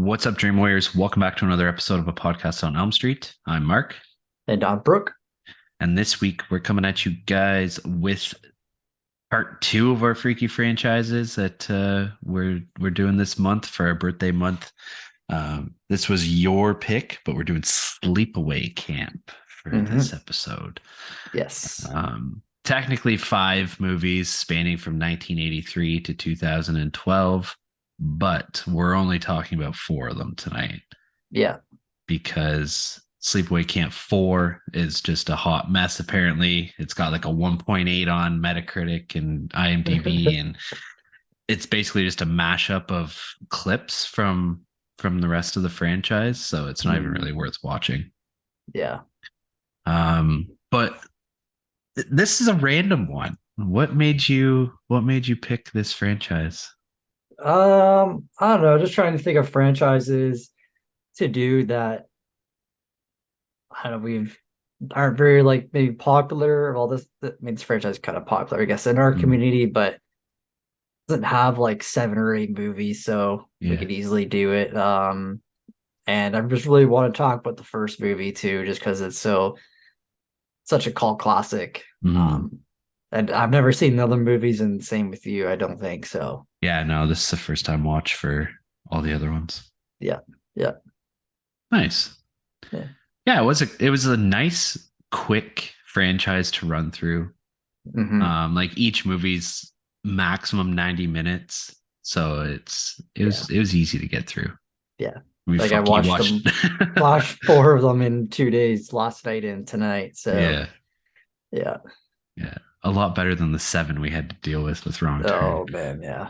What's up, Dream Warriors? Welcome back to another episode of a podcast on Elm Street. I'm Mark, And on Brooke. and this week we're coming at you guys with part two of our freaky franchises that we're doing this month for our birthday month. This was your pick, but we're doing Sleepaway Camp for this episode. Yes. Technically 5 movies spanning from 1983 to 2012, but we're only talking about 4 of them tonight. Yeah. Because Sleepaway Camp 4 is just a hot mess, apparently. It's got like a 1.8 on Metacritic and IMDb, and it's basically just a mashup of clips from the rest of the franchise, so it's not even really worth watching. Yeah. But this is a random one. What made you pick this franchise? I don't know, just trying to think of franchises to do that I don't know, we've aren't very like maybe popular. Well, this franchise is kind of popular, I guess, in our community, but doesn't have like 7 or 8 movies, so we could easily do it. And I just really want to talk about the first movie too, just because it's such a cult classic. And I've never seen the other movies, and same with you, I don't think so. Yeah, no, this is the first time watch for all the other ones. Yeah. Nice. Yeah, it was a nice, quick franchise to run through. Like each movie's maximum 90 minutes, so it was easy to get through. Yeah. Like I watched 4 of them in 2 days, last night and tonight. So yeah. A lot better than the 7 we had to deal with Wrong Turn. Oh man, yeah.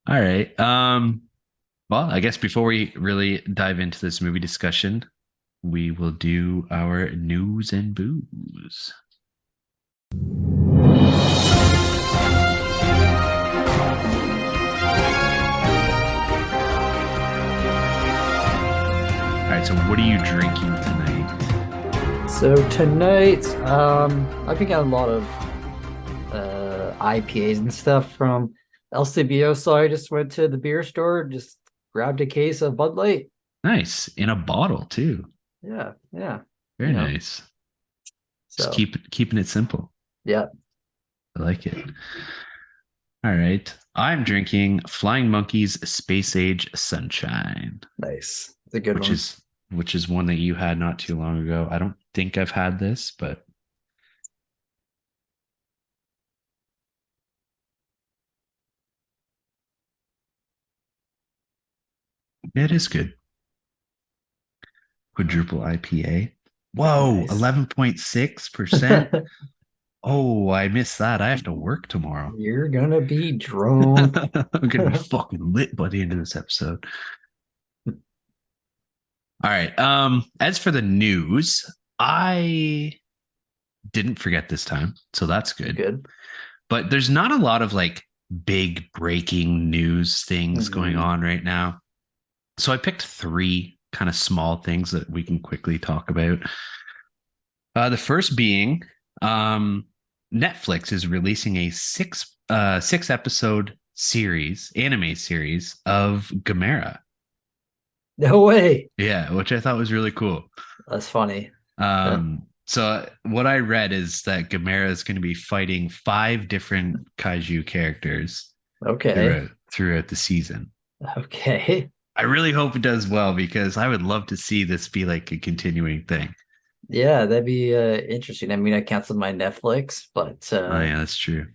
All right. Well, I guess before we really dive into this movie discussion, we will do our news and booze. All right, so what are you drinking tonight? So tonight, I've been getting a lot of IPAs and stuff from LCBO, so I just went to the beer store, just grabbed a case of Bud Light. Nice. In a bottle too. Yeah. Very nice. So Just keeping it simple. Yeah. I like it. All right. I'm drinking Flying Monkeys Space Age Sunshine. Nice. It's a good one. Which is one that you had not too long ago. I don't think I've had this, but it is good. Quadruple IPA. Whoa, nice. 11.6%. Oh, I missed that. I have to work tomorrow. You're gonna be drunk. I'm gonna be fucking lit by the end of this episode. All right. As for the news, I didn't forget this time, so that's good. But there's not a lot of like big breaking news things going on right now. So I picked 3 kind of small things that we can quickly talk about. The first being Netflix is releasing a 6 episode anime series of Gamera. No way. Yeah, which I thought was really cool. That's funny. So what I read is that Gamera is going to be fighting 5 different kaiju characters throughout the season. Okay. I really hope it does well, because I would love to see this be like a continuing thing. Yeah, that'd be interesting. I mean, I canceled my Netflix, but oh yeah, that's true.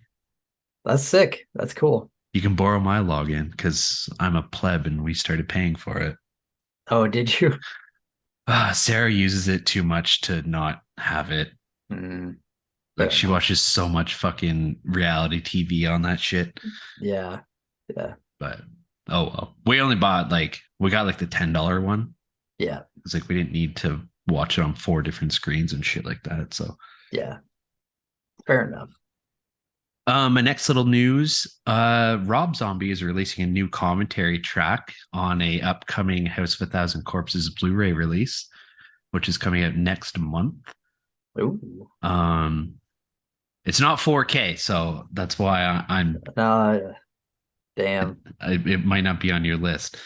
That's sick. That's cool. You can borrow my login because I'm a pleb and we started paying for it. Oh, did you? Sarah uses it too much to not have it. Like she watches so much fucking reality TV on that shit. Yeah. But oh well. We got like the $10 one. Yeah. It's like we didn't need to watch it on 4 different screens and shit like that. So yeah. Fair enough. My next little news, Rob Zombie is releasing a new commentary track on a upcoming House of a Thousand Corpses Blu-ray release, which is coming out next month. Ooh. It's not 4K, so that's why I'm Damn. It might not be on your list,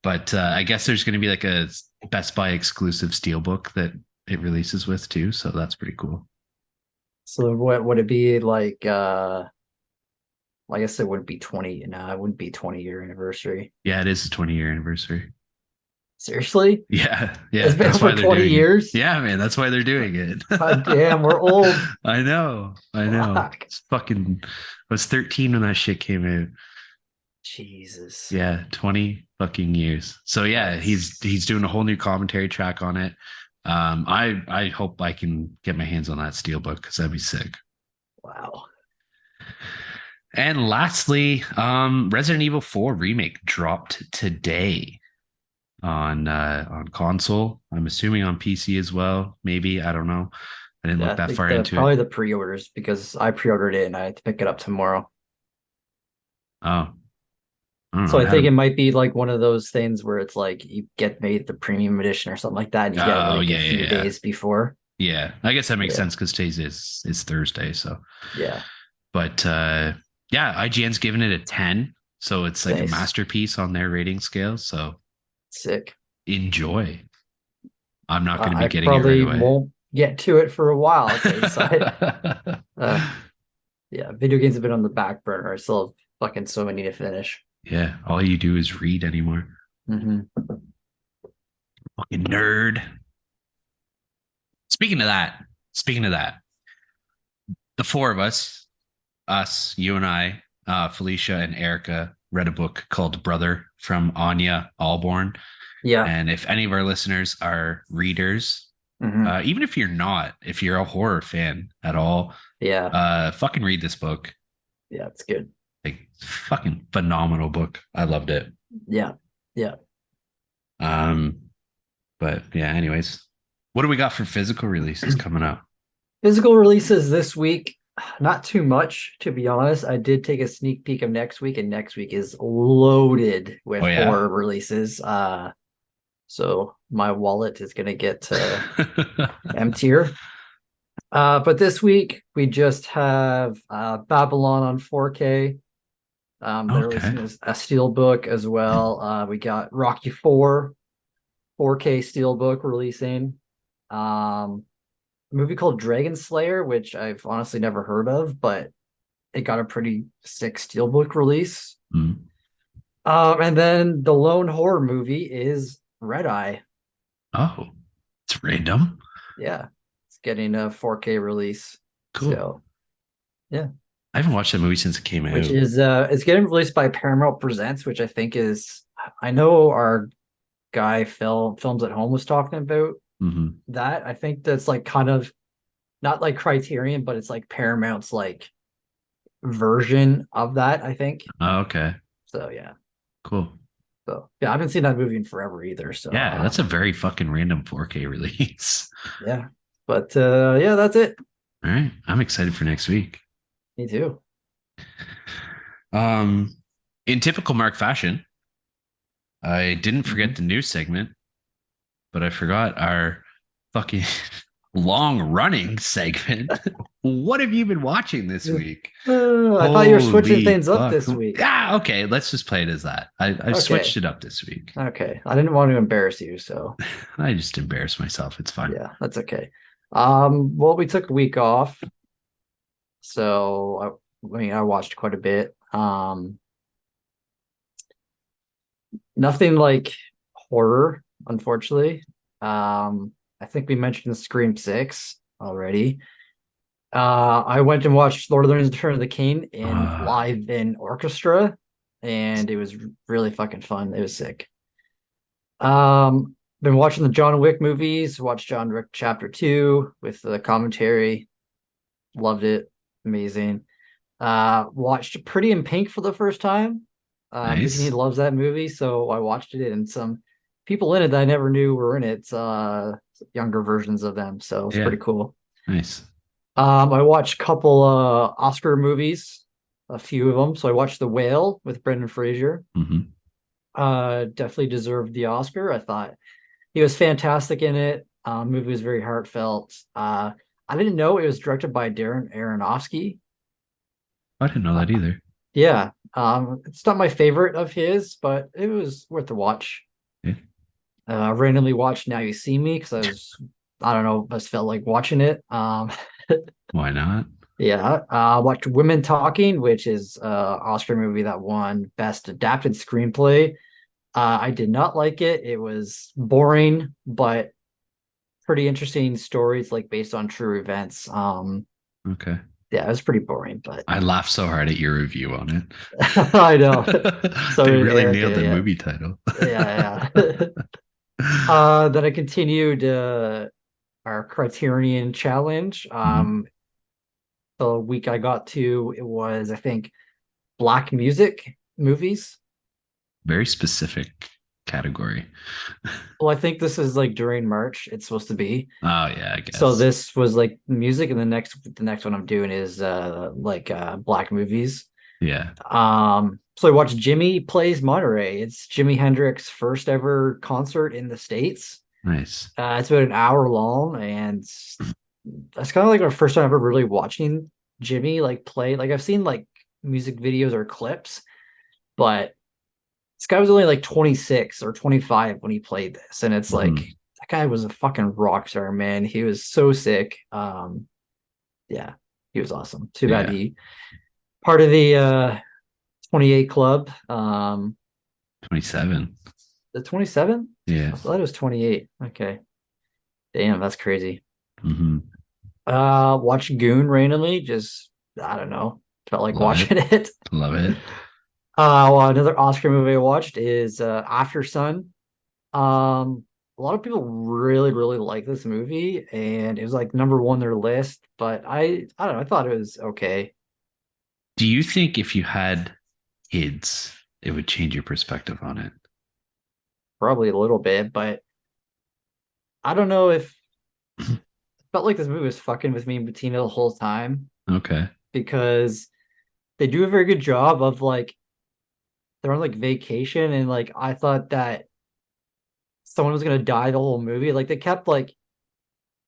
but I guess there's going to be like a Best Buy exclusive steelbook that it releases with too. So that's pretty cool. So what would it be like? I guess it wouldn't be 20. No, it wouldn't be 20-year anniversary. Yeah, it is a 20-year anniversary. Seriously? Yeah, It's yeah, been that's why over they're 20 doing it. years? Yeah, man, that's why they're doing it. God damn, we're old. I know. Fuck. It's fucking. I was 13 when that shit came out. Jesus. Yeah, 20 fucking years. So yeah, That's he's doing a whole new commentary track on it. I hope I can get my hands on that steelbook because that'd be sick. wow. And lastly, Resident Evil 4 remake dropped today on console. I'm assuming on PC as well. Maybe, I don't know. I didn't Yeah, look I that think far the into it. probably the pre-orders because I pre-ordered it and I had to pick it up tomorrow. Oh, I don't know. So I I had think a it might be like one of those things where it's like you get made the premium edition or something like that, and you get it Oh like a yeah, few yeah, yeah. days before. Yeah. I guess that makes Yeah, sense because today's is Thursday. So yeah, but yeah, IGN's giving it a 10. So it's like a nice, masterpiece on their rating scale. So sick. enjoy. I'm not going to be I getting it right probably away. won't get to it for a while because uh, yeah, video games have been on the back burner. I still have fucking so many to finish. Yeah, all you do is read anymore. Hmm. Fucking nerd. Speaking of that, speaking of that, the four of us, you and I, Felicia and Erica, read a book called Brother from Anya Allborn. Yeah. And if any of our listeners are readers, Hmm. even if you're not, if you're a horror fan at all, Yeah. fucking read this book. Yeah. It's good. Like fucking phenomenal book. I loved it. Yeah. Yeah. Um, but yeah, anyways, what do we got for physical releases coming up? Physical releases this week, not too much, to be honest. I did take a sneak peek of next week, and next week is loaded Oh with yeah. horror releases. So my wallet is gonna get emptier. But this week we just have Babylon on 4K. They're Okay. releasing a steel book as well. We got Rocky 4 4K steel book releasing. Um, a movie called Dragon Slayer, which I've honestly never heard of, but it got a pretty sick steelbook release. Mm. And then the lone horror movie is Red Eye. Oh, it's random. Yeah, it's getting a 4K release. Cool. So yeah, I haven't watched that movie since it came which out. is it's getting released by Paramount Presents, which I think is I know our guy Phil Films at Home was talking about Mm-hmm. that. I think that's like kind of not like Criterion, but it's like Paramount's like version of that, I think. Oh, okay. So yeah. Cool. So yeah, I haven't seen that movie in forever either. So Yeah, that's a very fucking random 4K release. yeah. But yeah, that's it. All right. I'm excited for next week. Me too. Um, in typical Mark fashion, I didn't forget Mhm. the news segment, but I forgot our fucking long running segment. What have you been watching this week? I thought you were switching Holy things up fuck. this week. Yeah, okay. Let's just play it as that. I've Okay. switched it up this week. Okay. I didn't want to embarrass you, so I just embarrassed myself. It's fine. yeah, that's okay. Well, we took a week off, so I mean I watched quite a bit. Nothing like horror, unfortunately. I think we mentioned Scream 6 already. I went and watched Lord of the Rings: Return of the King in Uh, live in orchestra, and it was really fucking fun. It was sick. Been watching the John Wick movies. Watched John Wick Chapter 2 with the commentary. Loved it. Amazing. Watched Pretty in Pink for the first time. He nice. loves that movie, so I watched it, and some people in it that I never knew were in it. Younger versions of them, so it's Yeah, pretty cool. nice. I watched a couple Oscar movies, a few of them. So I watched The Whale with Brendan Fraser. Hmm. Definitely deserved the Oscar. I thought he was fantastic in it. Movie was very heartfelt. I didn't know it was directed by Darren Aronofsky. I didn't know Uh, that either. Yeah. It's not my favorite of his, but it was worth the watch. Yeah. Randomly watched Now You See Me because I don't know, I just felt like watching it. Why not? Yeah. Watched Women Talking, which is Oscar movie that won Best Adapted Screenplay. I did not like it. It was boring, but pretty interesting stories, like based on true events. Okay. Yeah, it was pretty boring, but I laughed so hard at your review on I know. it. So They did really Erica. nailed the Yeah, movie title. yeah, yeah. Then I continued our Criterion challenge. Mhm. The week I got to, it was, I think, black music movies. Very specific category. Well, I think this is like during March, it's supposed to be. Oh yeah, I So guess. this was like music, and the next one I'm doing is black movies. Yeah. So I watched Jimmy Plays Monterey. It's Jimi Hendrix's first ever concert in the States. Nice. It's about an hour long, and that's kind of like our first time ever really watching Jimmy like play. Like I've seen like music videos or clips, but this guy was only like 26 or 25 when he played this, and it's like Mhm. that guy was a fucking rock star, man. He was so sick. Yeah, he was awesome. Too bad Yeah. he part of the 28 club. 27. The 27? Yeah. I thought it was 28. Okay. Damn, that's crazy. Hmm. Watch Goon randomly, just I don't know. Felt like Love it. watching it. Love it. Well, another Oscar movie I watched is After Sun. A lot of people really, really like this movie, and it was like number one on their list, but I don't know, I thought it was okay. Do you think if you had kids, it would change your perspective on it? Probably a little bit, but I don't know if felt like this movie was fucking with me and Bettina the whole time Okay. because they do a very good job of like they're on like vacation, and like I thought that someone was gonna die the whole movie. Like they kept like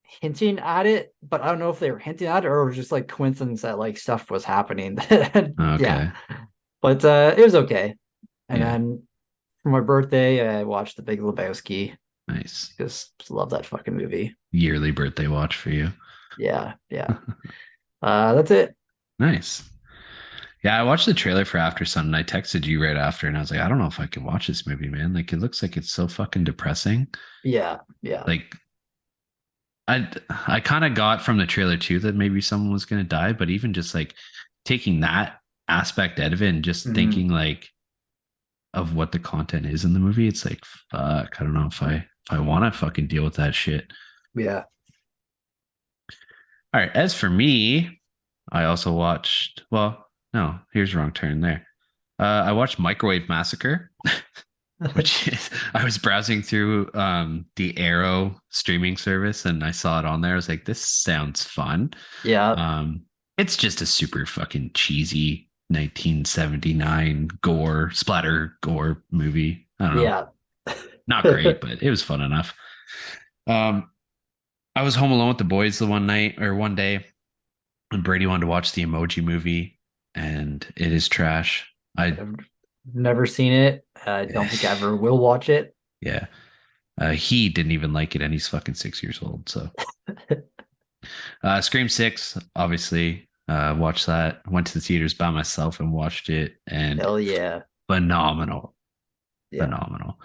hinting at it, but I don't know if they were hinting at it or it was just like coincidence that like stuff was happening. Yeah. Okay. But it was okay. And Yeah. then for my birthday, I watched The Big Lebowski. Nice. Just love that fucking movie. Yearly birthday watch for you. Yeah, yeah. That's it. Nice. Yeah, I watched the trailer for After Sun and I texted you right after and I was like, I don't know if I can watch this movie, man. Like it looks like it's so fucking depressing. Yeah, yeah. Like I kind of got from the trailer too that maybe someone was gonna die, but even just like taking that aspect out of it and just Mhm. thinking like of what the content is in the movie, it's like fuck, I don't know if I want to fucking deal with that shit. Yeah. All right, as for me, I also watched. Well, no, here's the wrong turn there. I watched Microwave Massacre, which is I was browsing through the Arrow streaming service and I saw it on there. I was like, this sounds fun. Yeah. Um, it's just a super fucking cheesy 1979 gore splatter gore movie. I don't know, Yeah. not great, but it was fun enough. Um, I was home alone with the boys the one night or one day, and Brady wanted to watch the Emoji Movie, and it is trash. I I've never seen it. I don't think I ever will watch it. yeah, he didn't even like it, and he's fucking 6 years old. So, Scream Six, obviously, watched that. Went to the theaters by myself and watched it, and Hell yeah. phenomenal, Yeah. phenomenal.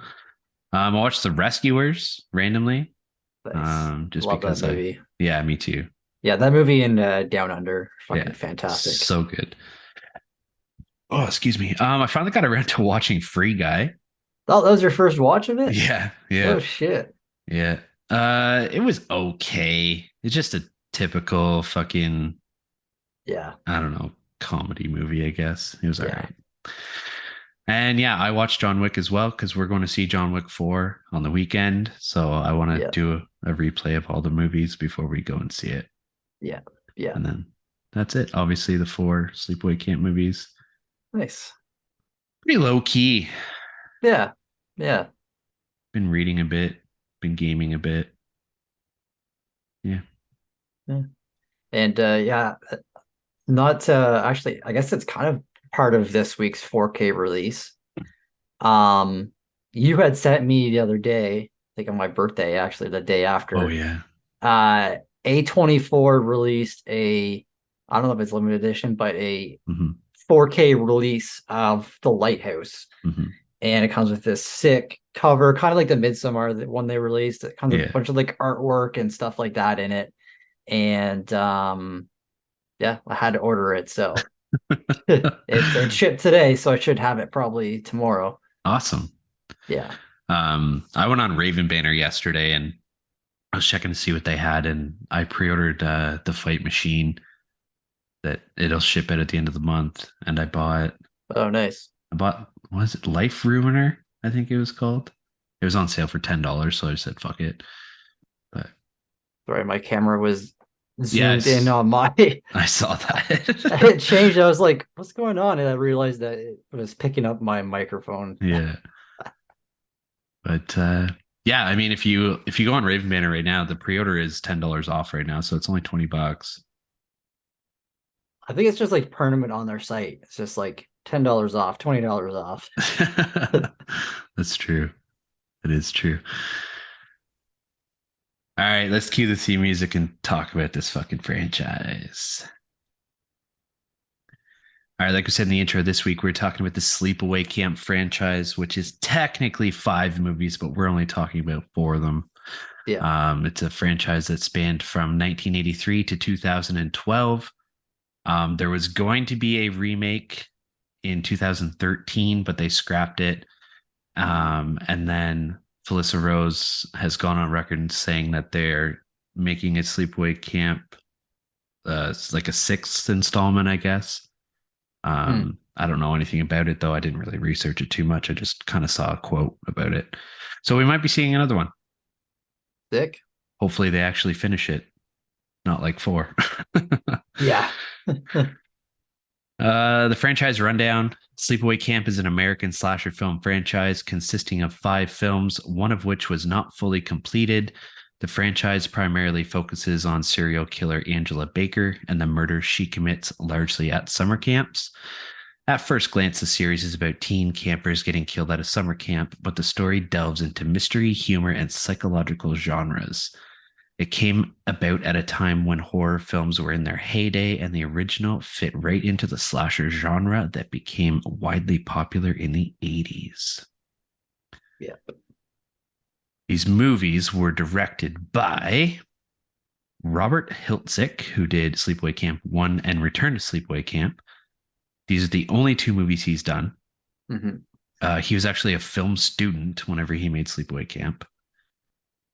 I watched The Rescuers randomly, Nice. just Love that because movie. yeah, me too. Yeah, that movie and Down Under, Yeah, fucking fantastic. so good. Oh, excuse me. I finally got around to watching Free Guy. Oh, that was your first watch of it? Yeah, Oh yeah, shit. yeah. It was okay. It's just a typical fucking, Yeah, I don't know, comedy movie, I guess. It was all yeah, right. And yeah, I watched John Wick as well because we're going to see John Wick 4 on the weekend. So I want to yeah, do a replay of all the movies before we go and see it. yeah, yeah. And then that's it. Obviously, the four Sleepaway Camp movies. Nice. Pretty low key. Yeah, yeah, Been reading a bit, been gaming a bit. Yeah. yeah. And yeah, not actually, I guess it's kind of part of this week's 4K release. Um, you had sent me the other day, I think on my birthday, actually, the day Oh after. yeah. A24 released I don't know if it's limited edition, but a Hmm. 4K release of The Lighthouse. Hmm. And it comes with this sick cover, kind of like the Midsummer, the one they released. It comes with a Yeah. bunch of like artwork and stuff like that in it. And yeah, I had to order it. So it shipped today, so I should have it probably tomorrow. Awesome. Yeah. I went on Raven Banner yesterday and I was checking to see what they had, and I pre-ordered the fight machine that it'll ship out at the end of the month. And Oh, nice. I bought, what was it, Life Ruiner? I think it was called. It was on sale for $10, so I said fuck it. But Sorry, my camera was zoomed in yes, on my I saw it that. changed. I was like, what's going on? And I realized that it was picking up my microphone. Yeah. But yeah, I mean, if you go on Raven Banner right now, the pre-order is $10 off right now, so it's only $20. I think it's just like permanent on their site. It's just like $10 off, $20 off. That's true. It is true. All right, let's cue the theme music and talk about this fucking franchise. All right, like we said in the intro, this week we're talking about the Sleepaway Camp franchise, which is technically 5 movies, but we're only talking about 4 of them. Yeah. It's a franchise that spanned from 1983 to 2012. There was going to be a remake in 2013, but they scrapped it. And then Felissa Rose has gone on record saying that they're making a Sleepaway Camp, like a 6th installment, I guess. Hmm. I don't know anything about it though. I didn't really research it too much. I just kind of saw a quote about it. So we might be seeing another one. Thick. Hopefully they actually finish it, not like 4. Yeah. The franchise rundown. Sleepaway Camp is an American slasher film franchise consisting of 5 films, one of which was not fully completed. The franchise primarily focuses on serial killer Angela Baker and the murders she commits largely at summer camps. At first glance, the series is about teen campers getting killed at a summer camp, but the story delves into mystery, humor, and psychological genres. It came about at a time when horror films were in their heyday, and the original fit right into the slasher genre that became widely popular in the 80s. Yeah. These movies were directed by Robert Hiltzik, who did Sleepaway Camp 1 and Return to Sleepaway Camp. These are the only 2 movies he's done. Mm-hmm. He was actually a film student whenever he made Sleepaway Camp,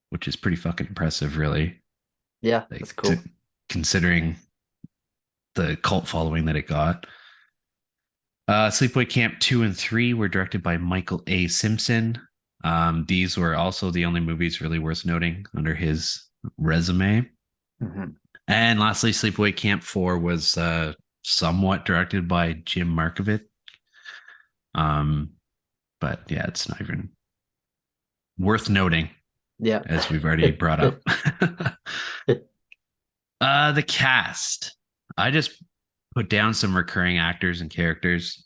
which is pretty fucking impressive, really. Yeah, Like that's cool. considering the cult following that it got. Sleepaway Camp 2 and 3 were directed by Michael A. Simpson. These were also the only movies really worth noting under his resume. Mm-hmm. And lastly, Sleepaway Camp 4 was somewhat directed by Jim Markovich. Um, but yeah, it's not even worth noting, Yeah. as we've already brought up. The cast. I just put down some recurring actors and characters.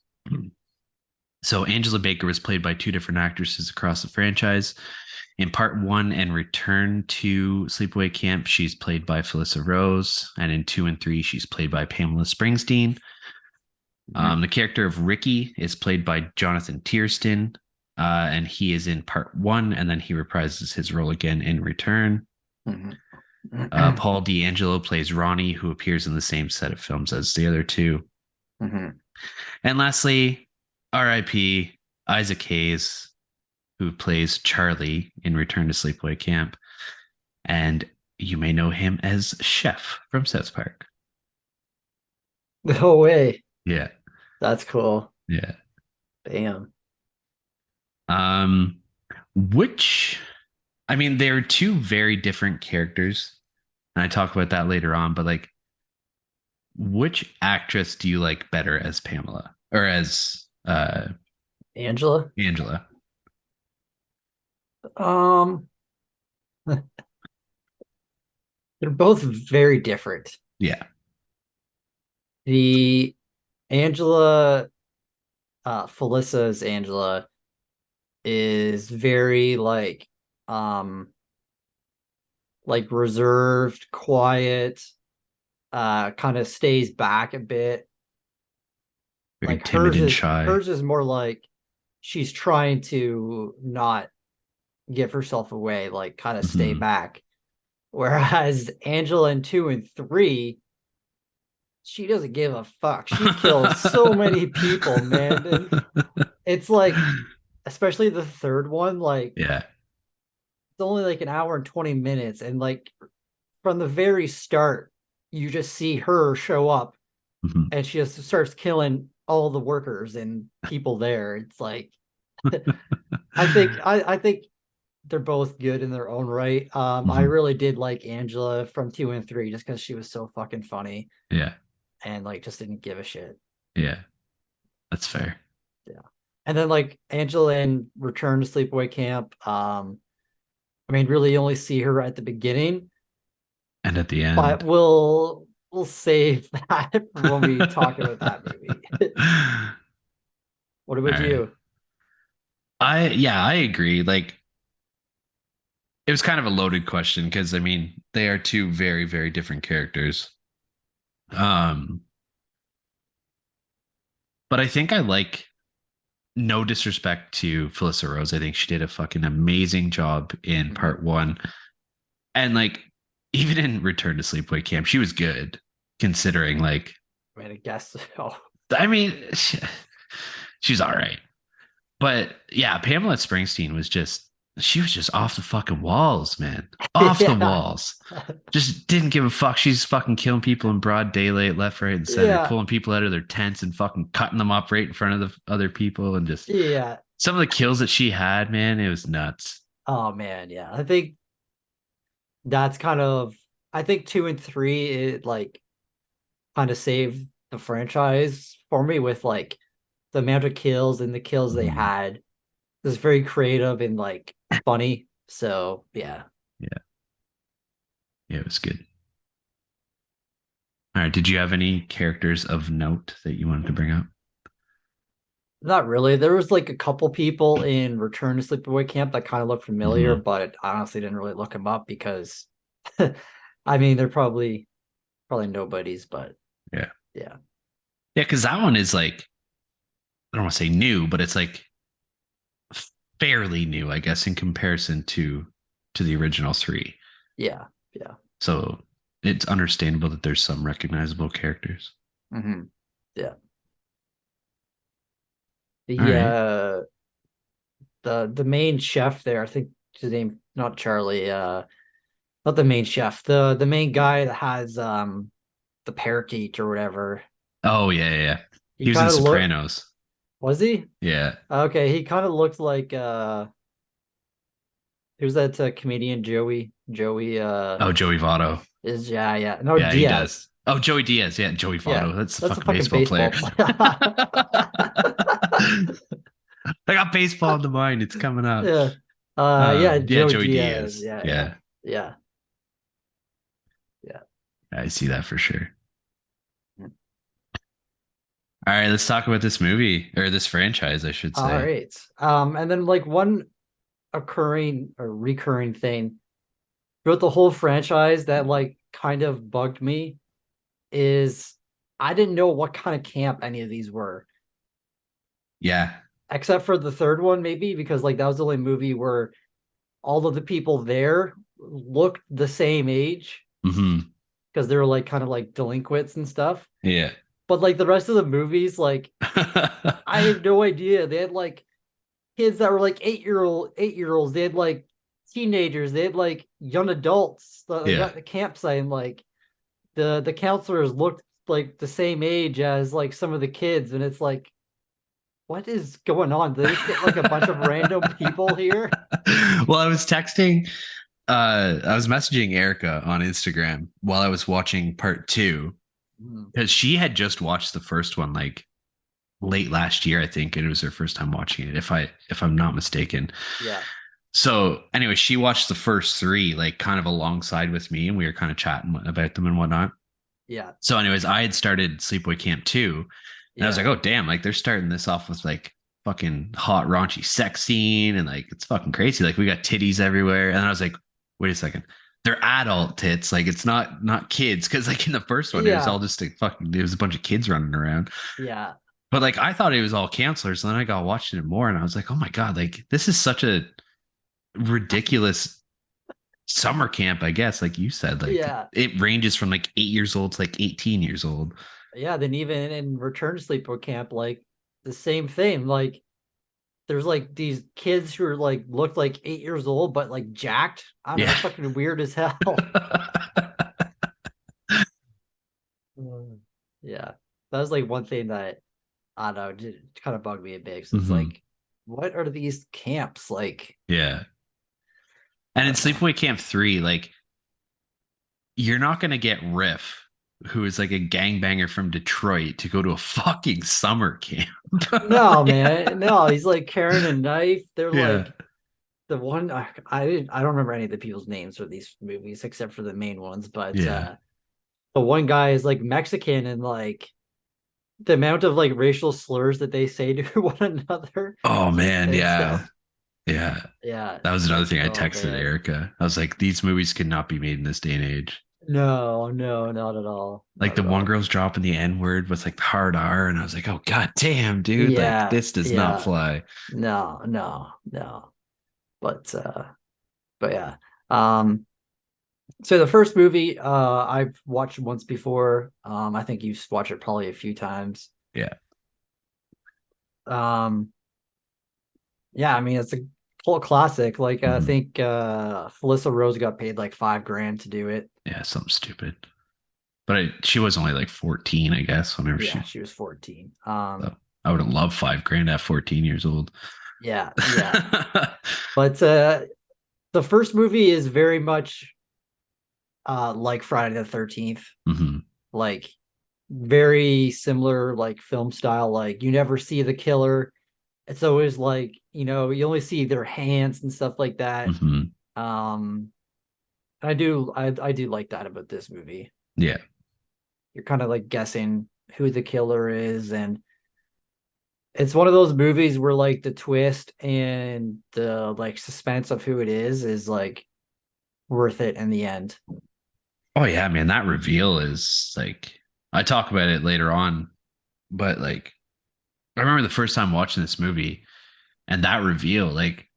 So Angela Baker was played by 2 different actresses across the franchise. In part 1 and Return to Sleepaway Camp, she's played by Felissa Rose, and in 2 and 3, she's played by Pamela Springsteen. The character of Ricky is played by Jonathan Tiersten, and he is in part 1, and then he reprises his role again in Return. Mm-hmm. Paul D'Angelo plays Ronnie, who appears in the same set of films as the other 2. Mm-hmm. And lastly, R.I.P. Isaac Hayes, who plays Charlie in Return to Sleepaway Camp. And you may know him as Chef from South Park. No way. Yeah. That's cool. Yeah. Damn. Um, which, I mean, they're 2 very different characters. And I talk about that later on, but like, which actress do you like better as Pamela or as Angela? Angela? Um, they're both very different. Yeah. The Angela Felicia's Angela is very like reserved, quiet, kind of stays back a bit. Very Like timid and shy. hers is more like she's trying to not give herself away, like kind of stay Mhm. back. Whereas Angela in 2 and 3, she doesn't give a fuck. She's killed so many people, man. And it's like, especially the third one, like Yeah. it's only like an hour and 20 minutes. And like from the very start, you just see her show up Mhm. and she just starts killing all the workers and people there. It's like I think they're both good in their own right. I Mhm. really did like Angela from 2 and 3 just because she was so fucking funny Yeah. and like just didn't give a shit. Yeah. That's fair. Yeah. And then like Angela in Return to Sleepaway Camp. I mean, really only see her at the beginning, And at the but end. we'll save that for when we talk about that movie. All What about right. you? I agree. Like it was kind of a loaded question because I mean they are two very, very different characters. Um, but I think I like no disrespect to Felissa Rose. I think she did a fucking amazing job in Mm-hmm. part one. And like even in Return to Sleepaway Camp, she was good considering like I mean, I guess so. I mean she's all right. But yeah, Pamela Springsteen was just she was just off the fucking walls, man. Off the Yeah. walls. Just didn't give a fuck. She's fucking killing people in broad daylight, left, right, and center, Yeah. pulling people out of their tents and fucking cutting them up right in front of the other people. And just Yeah. some of the kills that she had, man, it was nuts. Oh man, yeah. I think that's kind of I think 2 and 3 it like kind of saved the franchise for me with like the amount of kills and the kills they Mhm. had. It was very creative and like funny. So yeah. Yeah, yeah, it was good. All right. Did you have any characters of note that you wanted to bring up? Not really. There was like a couple people in Return to Sleepaway Camp that kind of looked familiar, Mm-hmm. but I honestly didn't really look them up because I mean they're probably nobodies, but Yeah. yeah. Yeah, because that one is like, I don't want to say new, but it's like fairly new, I guess, in comparison to the original three. Yeah. Yeah. So it's understandable that there's some recognizable characters. Hmm. Yeah. All The right. uh the main chef there, I think his name not Charlie, not the main chef, the main guy that has the parakeet or whatever. Oh yeah, yeah, yeah. He He was in kind of looked Sopranos. was he? Yeah. Okay, he kind of looked like who's that comedian Joey Oh, Joey Votto. is yeah, yeah. No, Yeah, he Diaz. does. Oh, Joey Diaz. Yeah, Joey Yeah. Votto. That's the That's a fucking fucking baseball player. baseball player. I got baseball in the mind. It's coming up. Yeah. Yeah, Yeah, Joey Joey Diaz. Diaz. Yeah, yeah. Yeah, Yeah. Yeah. I see that for sure. All right, let's talk about this movie or this franchise, I should All say. right. And then like one occurring or recurring thing throughout the whole franchise that like kind of bugged me is I didn't know what kind of camp any of these were, Yeah. except for the third one, maybe because like that was the only movie where all of the people there looked the same age Hmm. because they were like kind of like delinquents and stuff. Yeah. But like the rest of the movies, like I had no idea. They had like kids that were like 8 year olds. They had like teenagers. They had like young adults. Like Yeah. at the campsite, and like the counselors looked like the same age as like some of the kids, and it's like, what is going on? Did they just get like a bunch of random people here? Well, I was messaging Erica on Instagram while I was watching part two Mm, because she had just watched the first one like late last year, I think, and it was her first time watching it, if I'm not mistaken. yeah, So anyway, she watched the first three like kind of alongside with me, and we were kind of chatting about them and whatnot. yeah, So, anyways, I had started Sleepaway Camp 2, And I was like, Yeah. oh damn, like they're starting this off with like fucking hot raunchy sex scene and like it's fucking crazy. Like we got titties everywhere. And I was like, wait a second. They're adult tits. Like it's not kids. Cause like in the first one, it was all Yeah. just a fucking there was a bunch of kids running around. Yeah. But like I thought it was all counselors. And then I got watching it more and I was like, oh my God, like this is such a ridiculous summer camp, I guess. Like you said, like Yeah. it ranges from like 8 years old to like 18 years old. Yeah. Then even in Return to Sleepaway Camp, like the same thing. Like there's like these kids who are like looked like 8 years old, but like jacked. I don't know, Yeah. fucking weird as hell. Yeah. That was like one thing that I don't know, kind of bugged me a bit. So it's hmm like, what are these camps like? Yeah. I And in don't know. Sleepaway Camp 3, like you're not gonna get Riff, who is like a gangbanger from Detroit, to go to a fucking summer camp. No, man, no, he's like carrying a knife. They're Yeah. like the one I don't remember any of the people's names for these movies except for the main ones, but Yeah. the one guy is like Mexican and like the amount of like racial slurs that they say to one another Oh man, and yeah. stuff. Yeah. Yeah, That was it's another like, thing I oh texted man. Erica. I was like, these movies could not be made in this day and age. No, no, not at all. Like Not the at one all. girl's dropping the N word with like the hard R, and I was like, oh god damn, dude, like Yeah, this does not yeah. fly. No, no, no. But but yeah. Um so the first movie I've watched once before. I think you've watched it probably a few times. Yeah. Um yeah, I mean it's a cult classic. Like I Mhm. think Felissa Rose got paid like 5 grand to do it. Yeah, something stupid. But she was only like 14, I guess, whenever Yeah, she. she was 14. So I would have loved 5 grand at 14 years old. Yeah, yeah. But the first movie is very much like Friday the 13th. hmm Like very similar like film style. Like you never see the killer. It's always like, you only see their hands and stuff like that. hmm Um I do like that about this movie. Yeah. You're kind of like guessing who the killer is, and it's one of those movies where like the twist and the like suspense of who it is like worth it in the end. Oh yeah, man, that reveal is like I talk about it later on, but like I remember the first time watching this movie and that reveal, like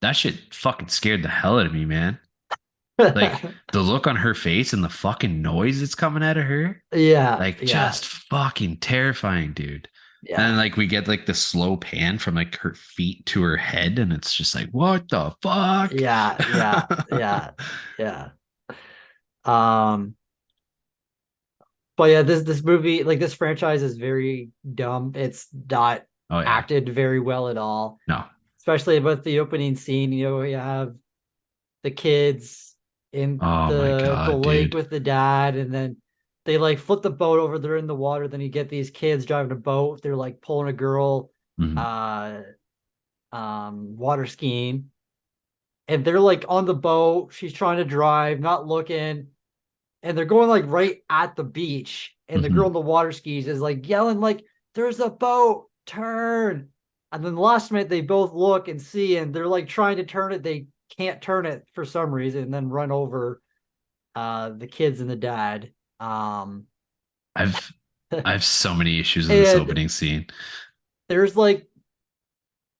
that shit fucking scared the hell out of me, man. Like the look on her face and the fucking noise that's coming out of her, Yeah, like yeah, just fucking terrifying, dude. And then yeah, like we get like the slow pan from like her feet to her head, and it's just like, what the fuck? yeah, yeah, yeah, yeah. Um, but yeah, this movie, like this franchise is very dumb. It's not Oh yeah. acted very well at all, No. especially about the opening scene. You have the kids in Oh my the god, lake dude. with the dad, and then they like flip the boat over. They're in the water. Then you get these kids driving a boat. They're like pulling a girl, Mhm. uh, water skiing, and they're like on the boat. She's trying to drive, not looking, and they're going like right at the beach. And the girl Mhm. in the water skis is like yelling, like, "There's a boat, turn!" And then the last minute they both look and see, and they're like trying to turn it. They can't turn it for some reason, and then run over the kids and the dad. I've I have so many issues with this And opening scene. there's like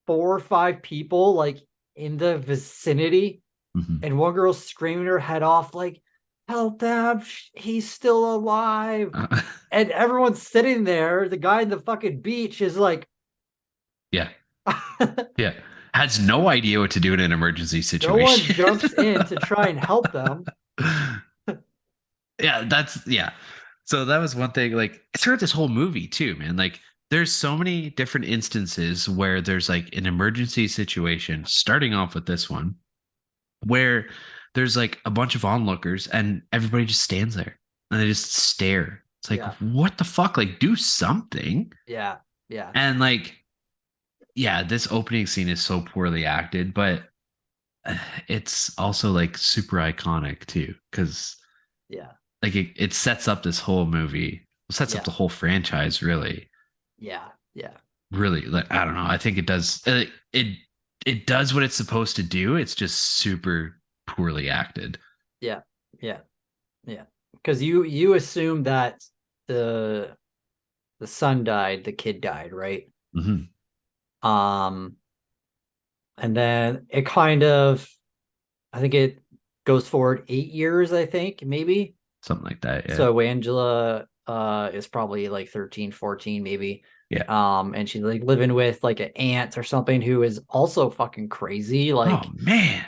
4 or 5 people like in the vicinity, Mhm. and one girl's screaming her head off, like, "Help them, he's still alive." And everyone's sitting there. The guy in the fucking beach is like, Yeah. Yeah. Has no idea what to do in an emergency no one situation. jumps in to try and help them. Yeah, that's yeah. So that was one thing. Like throughout this whole movie too, man. Like there's so many different instances where there's like an emergency situation. Starting off with this one, where there's like a bunch of onlookers and everybody just stands there and they just stare. It's like Yeah, what the fuck? Like do something. yeah, yeah, And like yeah, this opening scene is so poorly acted, but it's also like super iconic too because yeah, like it sets up this whole movie, it sets up yeah, the whole franchise really. Yeah, yeah, Really, like I don't know. I think it does. It does what it's supposed to do. It's just super poorly acted. yeah, yeah, yeah. Because you assume that the the son died, the kid died, right? Hmm. Um, and then it kind of, I think it goes forward 8 years, I think, maybe. Something like that. Yeah. So Angela is probably like 13, 14, maybe. Yeah. And she's like living with like an aunt or something who is also fucking crazy. Oh Like man.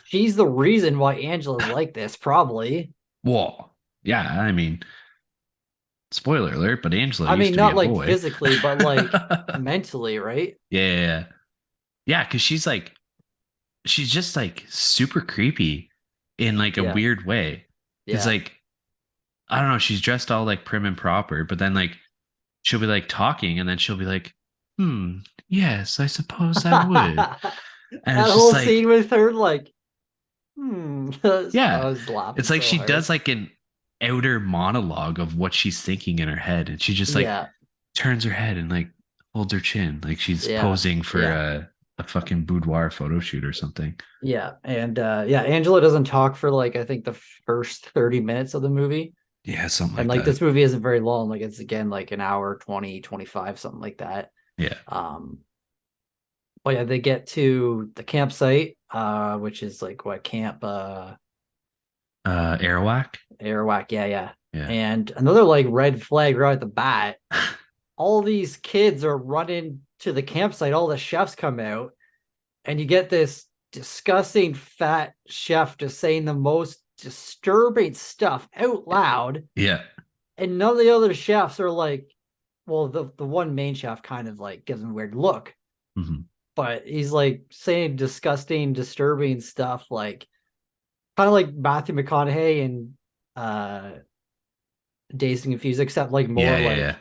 she's the reason why Angela's like this, probably. Whoa. Yeah. I mean, spoiler alert, but Angela I used mean, to be not a like boy. physically, but like mentally, right? Yeah. Yeah. Because she's just like super creepy in like a Yeah, weird way. Because yeah. like I don't know, she's dressed all like prim and proper, but then like she'll be like talking, and then she'll be like, "Hmm, yes, I suppose I would." That And it's just whole like, scene with her, like, I yeah, was laughing it's like so she hard. does like an outer monologue of what she's thinking in her head, and she just like Yeah, turns her head and like holds her chin, like she's yeah, posing for yeah. a fucking boudoir photo shoot or something. Yeah, and yeah, Angela doesn't talk for like I think the first 30 minutes of the movie. Yeah, something And like like that. this movie isn't very long, like it's again like an hour 20, 25, something like that. Yeah. Um but yeah, they get to the campsite, which is like what camp Arawak. Arawak, yeah, yeah. Yeah. And another like red flag right at the bat, all these kids are running to the campsite, all the chefs come out, and you get this disgusting fat chef just saying the most disturbing stuff out loud, Yeah. and none of the other chefs are like, well, the one main chef kind of like gives him a weird look, Hmm. but he's like saying disgusting, disturbing stuff, like kind of like Matthew McConaughey and uh Dazed and Confused, except like Yeah. more Yeah.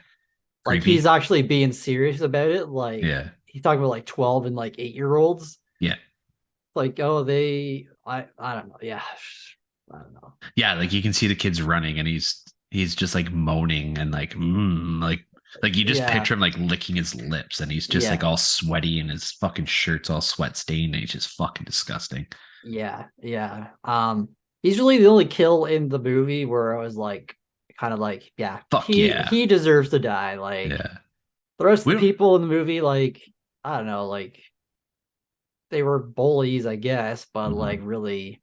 like he's Creepy. actually being serious about it. Like Yeah. he's talking about like 12 and like 8-year-olds. Yeah. Like, oh, I don't know. Yeah. I don't know. Yeah, like you can see the kids running, and he's just like moaning and like like you just Yeah. picture him like licking his lips, and he's just like Yeah. all sweaty, and his fucking shirt's all sweat stained, and he's just fucking disgusting. Yeah. Yeah. He's really the only kill in the movie where I was like kind of like, yeah, Fuck yeah. he deserves to die. Like Yeah. the rest of We the don't people in the movie, like, I don't know, like they were bullies, I guess, but like mhm. really,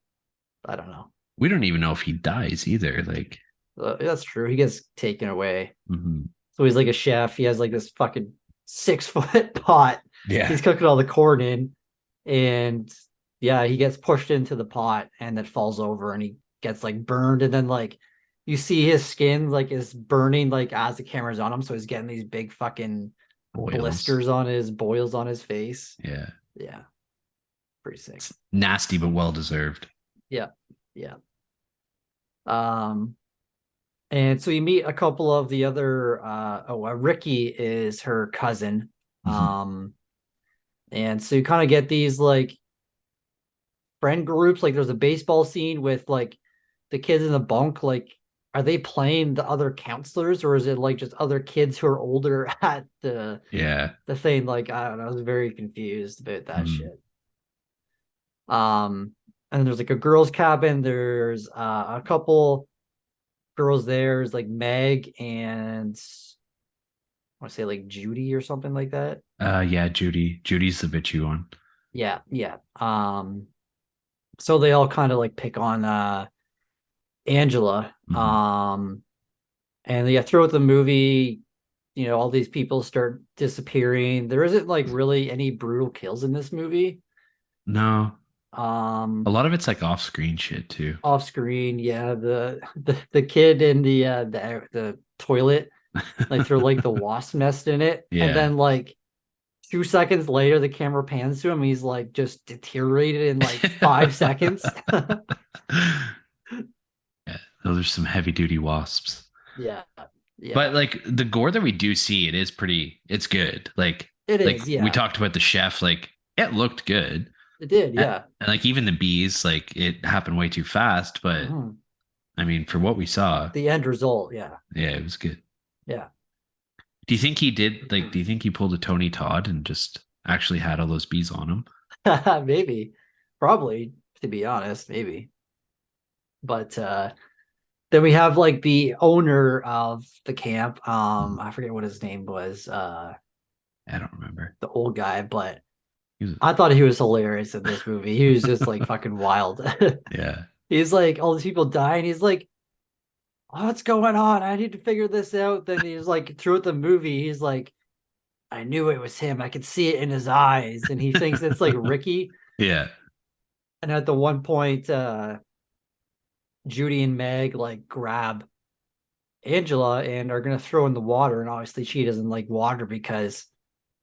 I don't know. We don't even know if he dies either. Like That's true. He gets taken away. mhm. So he's like a chef. He has like this fucking 6 foot pot. Yeah. He's cooking all the corn in, and yeah, he gets pushed into the pot and it falls over and he gets like burned. And then like you see his skin like is burning like as the camera's on him. So he's getting these big fucking Boils. blisters on his boils on his face. Yeah. Yeah, pretty sick. It's nasty but well deserved. Yeah, yeah. Um, And so you meet a couple of the other Ricky is her cousin. Mhm. Um and so you kind of get these like friend groups, like there's a baseball scene with like the kids in the bunk, like are they playing the other counselors or is it like just other kids who are older at Yeah. the thing? Like I don't know, I was very confused about that Mhm. shit. And there's like a girls cabin, there's a couple girls there's like Meg and I want to say like Judy or something like that. Yeah, Judy. Judy's the bitchy one. Yeah, yeah. So they all kind of like pick on Angela. Mhm. And yeah, throughout the movie, all these people start disappearing. There isn't like really any brutal kills in this movie. No. A Um, lot of it's like off screen shit too. Off screen, yeah, the kid in the toilet, like throw like the wasp nest in it, and Yeah. then like 2 seconds later, the camera pans to him. He's like just deteriorated in like 5 seconds. Yeah, those are some heavy duty wasps. Yeah, But yeah, like the gore that we do see, it's good. it Like is. we Yeah, talked about the chef, like it looked good. it did. And, Yeah. and like even the bees, like it happened way too fast, but Mhm. I mean for what we saw, The end result. Yeah, yeah, it was good. yeah. Do you think he did like do you think he pulled a Tony Todd and just actually had all those bees on him? Maybe, probably, to be honest, maybe. But then we have like the owner of the camp. I forget what his name was. I don't remember. The old guy, but He was, I thought he was hilarious in this movie. He was just like fucking wild. yeah. He's like all these people dying. He's like, oh, what's going on? I need to figure this out. Then he's like, throughout the movie, he's like, I knew it was him. I could see it in his eyes. And he thinks it's like Ricky. Yeah. And at the one point, Judy and Meg like grab Angela and are gonna throw in the water. And obviously she doesn't like water because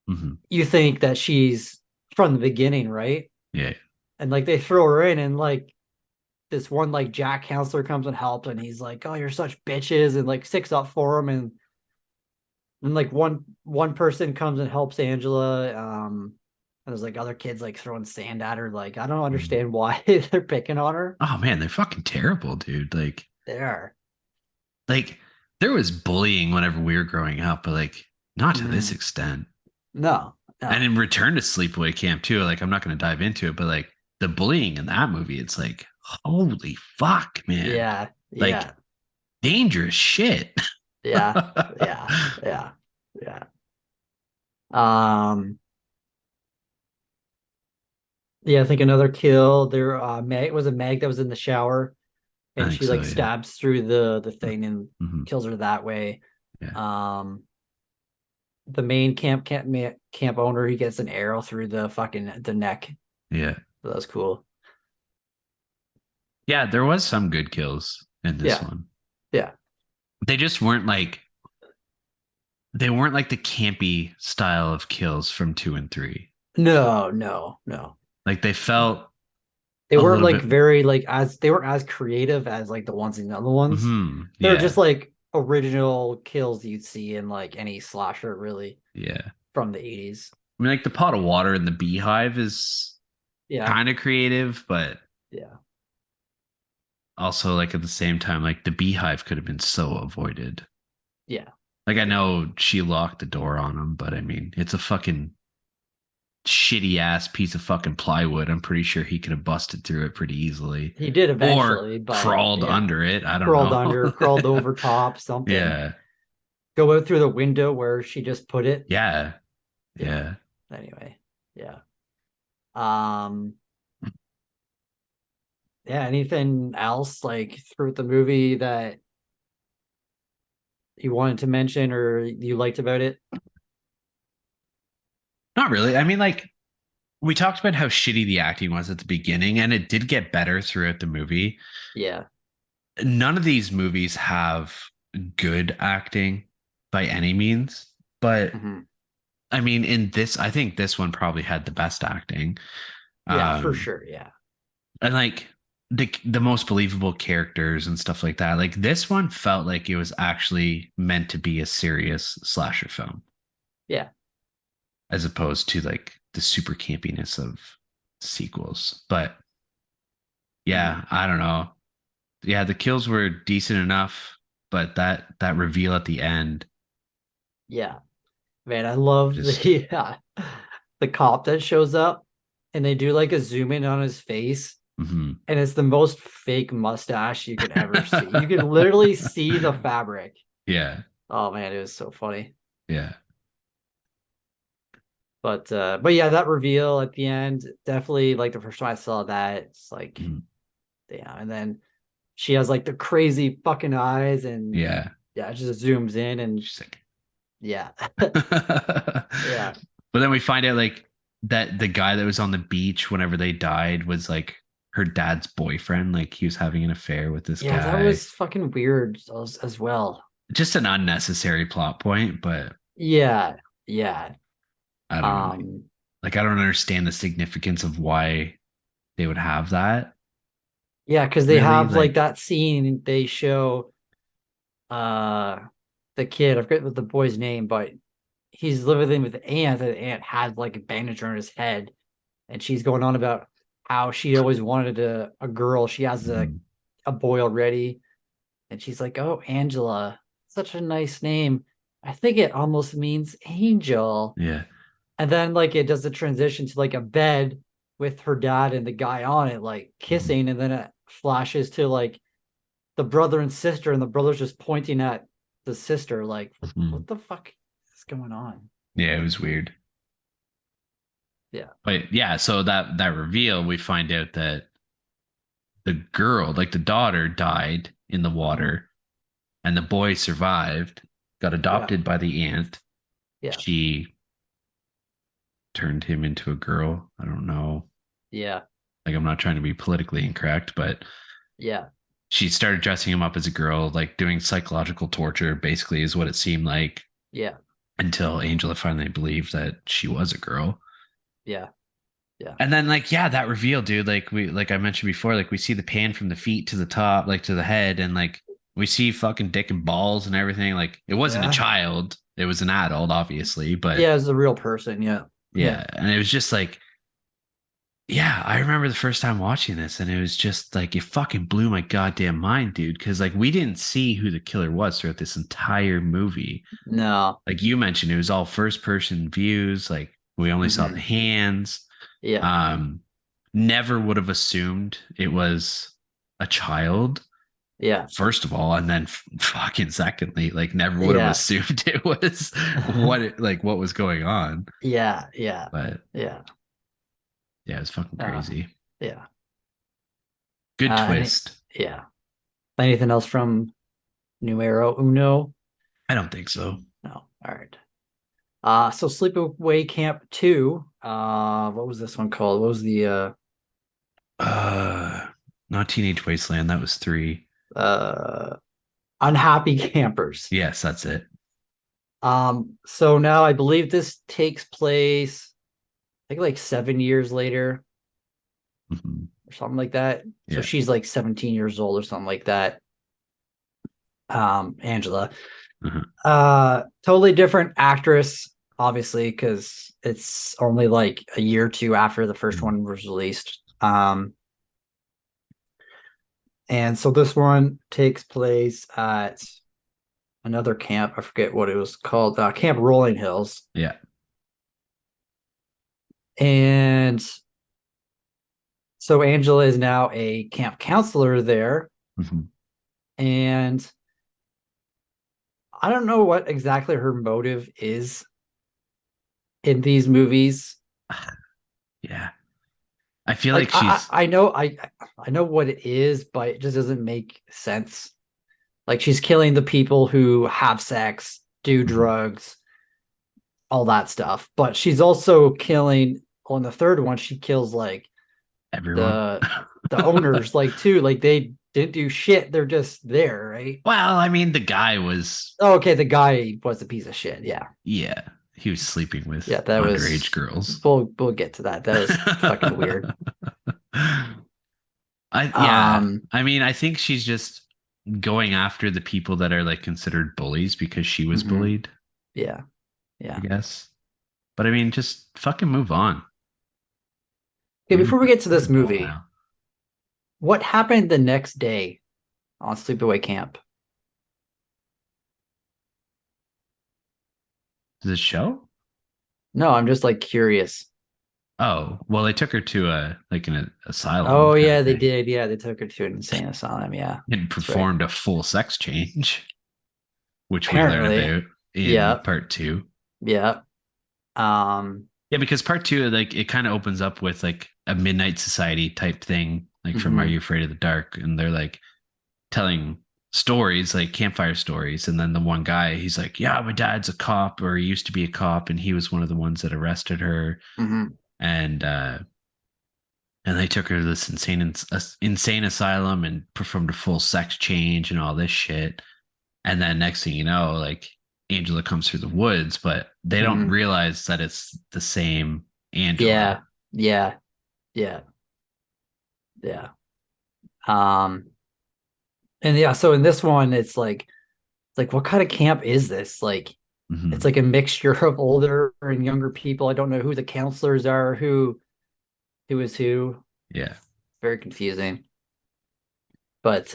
Hmm. you think that she's from the beginning, right? Yeah. And like they throw her in and like this one like Jack counselor comes and helps and he's like, oh, you're such bitches, and like sticks up for him. And like one person comes and helps Angela. And there's like other kids like throwing sand at her. Like, I don't Mhm. understand why they're picking on her. Oh man, they're fucking terrible, dude. They are. Like there was bullying whenever we were growing up, but like not to this Mm, extent. no, And no. in Return to Sleepaway Camp too, like I'm not going to dive into it, but like the bullying in that movie, it's like holy fuck, man. Yeah, Like yeah, dangerous shit. yeah, yeah, yeah, yeah. Um, yeah, I think another kill there. Meg was a Meg that was in the shower I and think she so, like yeah. stabs through the thing and Hmm. kills her that way. Yeah. Um, the main camp owner, he gets an arrow through the fucking the neck. Yeah. That was cool. Yeah, there was some good kills in this Yeah, one. yeah. They just weren't like they weren't like the campy style of kills from 2 and 3. No, no, no. Like they felt They a weren't little like bit. very like as they weren't as creative as like the ones in the other ones. They were just Yeah. like original kills you'd see in like any slasher really Yeah. from the 80s. I mean, like the pot of water in the beehive is Yeah, kind of creative, but yeah, also like at the same time, like the beehive could have been so avoided. yeah. Like I know she locked the door on him, but I mean, it's a fucking shitty ass piece of fucking plywood. I'm pretty sure he could have busted through it pretty easily He did or eventually, but crawled yeah. under it. I don't Crawled know. under, crawled over top, something. Yeah. Go out through the window where she just put it. Yeah. Yeah. Yeah. Anyway, yeah. Um, yeah, anything else like throughout the movie that you wanted to mention or you liked about it? Not really. I mean, like we talked about how shitty the acting was at the beginning, and it did get better throughout the movie. Yeah. None of these movies have good acting by any means, but Mhm. I mean, in this, I think this one probably had the best acting. Yeah, for Um, sure. Yeah. and like the most believable characters and stuff like that. Like this one felt like it was actually meant to be a serious slasher film, Yeah. as opposed to like the super campiness of sequels. But Mhm. yeah, I don't know. Yeah, the kills were decent enough, but that reveal at the end Yeah. Man, I love just the the cop that shows up and they do like a zoom in on his face mhm. and it's the most fake mustache you could ever see. You could literally see the fabric. Yeah, Oh man, it was so funny. yeah. But yeah, that reveal at the end, definitely like the first time I saw that, it's like, Mhm. damn. And then she has like the crazy fucking eyes and Yeah. yeah, it just zooms in and She's like yeah. but Yeah. then we find out like that the guy that was on the beach whenever they died was like her dad's boyfriend. Like he was having an affair with this Yeah, that guy. was fucking weird as well. Just an unnecessary plot point, but Yeah, yeah. I don't know. Um, Like I don't understand the significance of why they would have that. yeah, because they Really? have like Like that scene they show uh the kid, I forget what the boy's name, but he's living with the aunt, and the aunt has like a bandage on his head, and she's going on about how she always wanted a girl. She has mhm. a boy already, and she's like, "Oh, Angela, such a nice name." I think it almost means angel. Yeah. And then like it does the transition to like a bed with her dad and the guy on it, like Mhm. kissing, and then it flashes to like the brother and sister, and the brother's just pointing at the sister, like, Mhm. what the fuck is going on? Yeah, it was weird. Yeah. But yeah, so that reveal, we find out that the girl, like the daughter, died in the Mhm. water, and the boy survived, got Yeah. adopted by the aunt. Yeah. She turned him into a girl. I don't know. Yeah. Like, I'm not trying to be politically incorrect, but Yeah. she started dressing him up as a girl, like doing psychological torture, basically, is what it seemed like, Yeah. until Angela finally believed that she was a girl. Yeah. Yeah. And then, like, yeah, that reveal, dude, like I mentioned before, like we see the pan from the feet to the top, like to the head, and like we see fucking dick and balls and everything. Like, it wasn't a Yeah. child, it was an adult, obviously, but Yeah, as a real person. Yeah. Yeah. yeah. And it was just like, yeah, I remember the first time watching this, and it was just like, it fucking blew my goddamn mind, dude. Cause like we didn't see who the killer was throughout this entire movie. No. Like you mentioned, it was all first person views. Like we only saw the Hmm. hands. Yeah. Um, Never would have assumed it was a child, Yeah. first of all, and then fucking secondly, like never would have Yeah. assumed it was what was going on. Yeah. Yeah. But Yeah. yeah, it's fucking Uh, crazy. yeah. Good Any, twist. yeah. Anything else from Numero Uno? I don't think so. No. All right. So Sleepaway Camp 2. What was this one called? What was the Uh, Not Teenage Wasteland. That was three. uh Unhappy Campers? Yes, that's it. So now I believe this takes place, I think like 7 years later Mhm. or something like that. So Yeah. she's like 17 years old or something like that. Angela. Uh-huh. Totally different actress, obviously, because it's only like a year or two after the first Mhm. one was released. And so this one takes place at another camp. I forget what it was called, Camp Rolling Hills. Yeah. And so Angela is now a camp counselor there. Mhm. And I don't know what exactly her motive is in these movies. Yeah. I feel Like like she's I know what it is, but it just doesn't make sense. Like she's killing the people who have sex, do Mhm. drugs, all that stuff. But she's also killing on the third one, she kills like Everyone. the the owners, like too. Like they didn't do shit. They're just there, right? Well, I mean, the guy was, Oh, okay, the guy was a piece of shit. Yeah. yeah, he was sleeping Yeah, with that underage was girls. we'll get to that. That was fucking weird. Yeah. Um, I mean, I think she's just going after the people that are like considered bullies because she was mhm, bullied, yeah, I yeah. guess. But I mean, just fucking move on. Okay, before we get to You're this an adult movie, now. what happened the next day on Sleepaway Camp? Does it show? No, I'm just like curious. Oh, well, they took her to a like an asylum Oh kind yeah, of they thing did. Yeah, they took her to an insane asylum. Yeah, and that's right. performed a full sex change, which we learn Apparently, about in yeah, part two. yeah. Um, Yeah, because part two, like it kind of opens up with like a midnight society type thing, like from Are mhm, You Afraid of the Dark? And they're like telling stories, like campfire stories. And then the one guy, he's like, yeah, my dad's a cop, or he used to be a cop, and he was one of the ones that arrested her. mhm, And and they took her to this insane asylum and performed a full sex change and all this shit. And then next thing you know, like Angela comes through the woods, but they don't mhm. realize that it's the same Angela. Yeah, yeah, yeah, yeah. Um, and yeah, so in this one, it's like, what kind of camp is this? Like, it's Hmm. like a mixture of older and younger people. I don't know who the counselors are, who is who. Yeah. Very confusing. But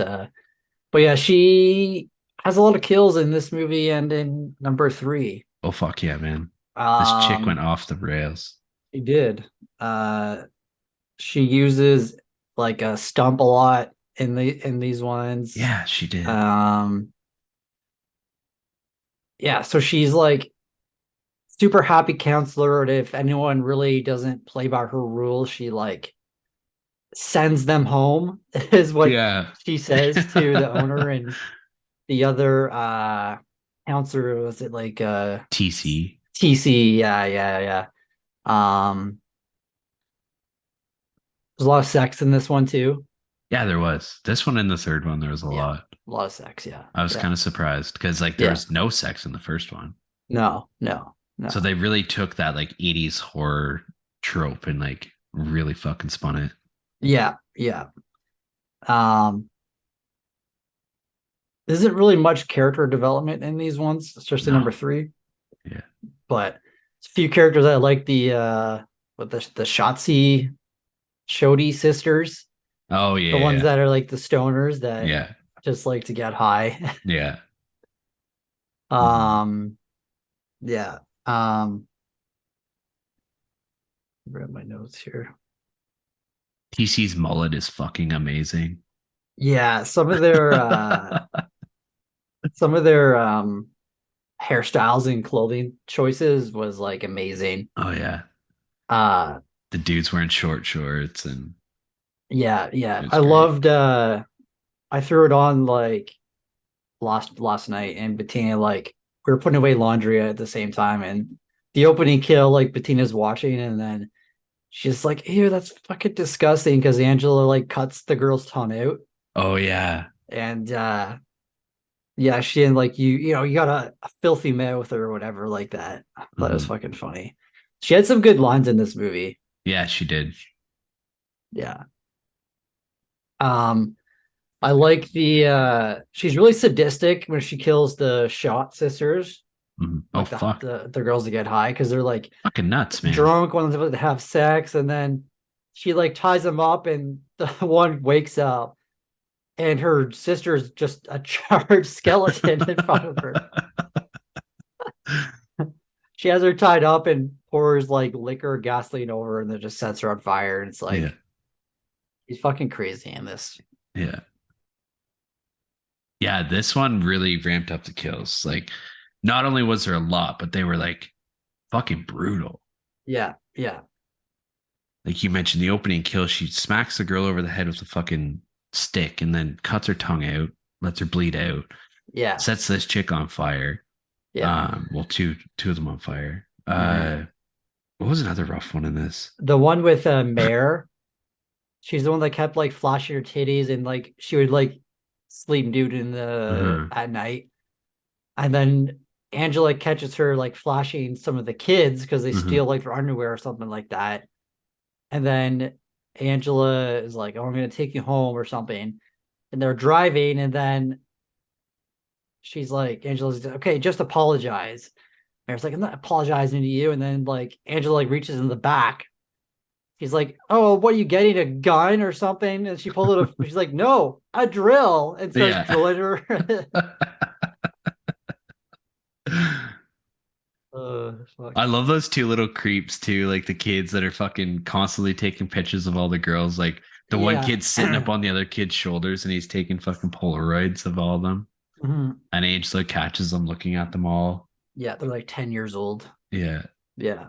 yeah, she. has a lot of kills in this movie and in number three. Oh fuck yeah, man. This chick went Um, off the rails. she did. Uh, she uses like a stump a lot in these ones. Yeah, she did. Um, yeah, so she's like super happy counselor, and if anyone really doesn't play by her rules, she like sends them home, is what Yeah. she says to the owner. And the other counselor, was it like TC. TC? Yeah, yeah, yeah. Um, there's a lot of sex in this one too. Yeah, there was. This one and the third one, there was a Yeah, lot. a lot of sex. Yeah, I was yeah, kind of surprised because like there yeah. was no sex in the first one. No, no, So no. they really took that like 80s horror trope and like really fucking spun it. Yeah, yeah. Um, there isn't really much character development in these ones, especially No. number three. Yeah. But a few characters I like, the with the Shotzi Shodi sisters, Oh the yeah, ones yeah. that are like the stoners that Yeah. just like to get high. Yeah. Mhm. um, yeah. Read my notes here. TC's mullet is fucking amazing. Yeah, some of their hairstyles and clothing choices was like amazing. Oh yeah. Uh The dude's wearing short shorts and yeah, yeah. it was I great. loved I threw it on like last night, and Bettina, like, we were putting away laundry at the same time, and the opening kill, like, Bettina's watching, and then she's like, ew, that's fucking disgusting, because Angela like cuts the girl's tongue out. Oh yeah. And yeah, she, and like, you know, you got a filthy mouth or whatever like that. I thought it was Mhm. fucking funny. She had some good lines in this movie. Yeah, she did. Yeah. Um, I like the she's really sadistic when she kills the Shot sisters, Mhm. Oh like fuck. the girls that get high, because they're like Fucking nuts, man. drunk when they have sex, and then she like ties them up, and the one wakes up, and her sister's just a charred skeleton in front of her. She has her tied up and pours like liquor gasoline over her, and then just sets her on fire. And it's Yeah. like, he's fucking crazy in this. Yeah. Yeah, this one really ramped up the kills. Like, not only was there a lot, but they were like fucking brutal. Yeah, yeah. Like you mentioned, the opening kill, she smacks the girl over the head with a fucking stick and then cuts her tongue out, lets her bleed out, Yeah, sets this chick on fire. yeah. Well, two of them on fire. Mhm. What was another rough one in this? The one with Mare, she's the one that kept like flashing her titties, and like she would like sleep nude in the Uh-huh. at night. And then Angela catches her like flashing some of the kids because they Uh-huh. steal like their underwear or something like that. And then Angela is like, "Oh, I'm gonna take you home" or something. And they're driving, and then she's like, Angela's like, okay, just apologize. And it's like, I'm not apologizing to you. And then like Angela like reaches in the back. He's like, "Oh, what are you getting, a gun or something?" And she pulls it. She's like, "No, a drill," and starts Yeah. drilling her. Fuck. I love those two little creeps too, like the kids that are fucking constantly taking pictures of all the girls. Like the one Yeah. kid's sitting up on the other kid's shoulders and he's taking fucking Polaroids of all of them. Mhm. And Angela catches them looking at them all. Yeah, they're like 10 years old. Yeah. Yeah.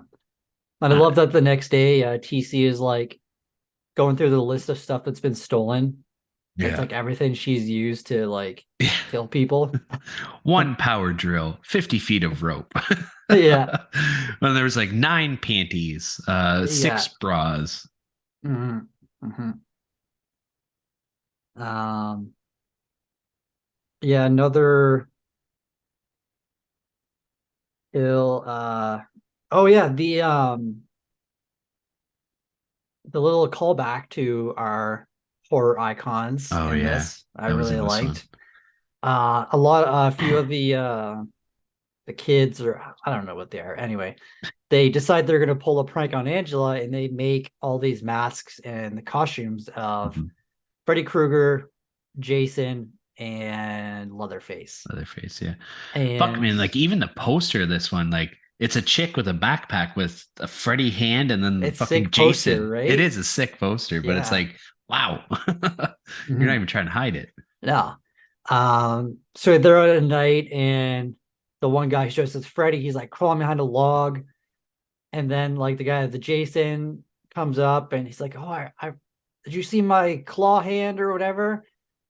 And I Uh, love that the next day, TC is like going through the list of stuff that's been stolen. It's yeah. like everything she's used to like kill people. One power drill, 50 feet of rope. Yeah. Well, there was like nine panties, six Yeah. bras. Hmm. Hmm. Um, yeah, another ill oh yeah, the little callback to our horror icons Oh in yeah. this I That was really in this one. liked. A few of the kids, or I don't know what they are. Anyway, they decide they're going to pull a prank on Angela, and they make all these masks and the costumes of Mhm. Freddy Krueger, Jason, and Leatherface. Leatherface, yeah. Fuck, I And mean, like even the poster of this one, like it's a chick with a backpack with a Freddy hand and then it's fucking sick poster, Jason. It right? is a sick poster, but it's Yeah. like, wow. You're not Mhm. even trying to hide it. No. So they're out at night, and the one guy who shows us Freddy, he's like crawling behind a log, and then like the Jason comes up and he's like, "Oh, I did you see my claw hand or whatever?"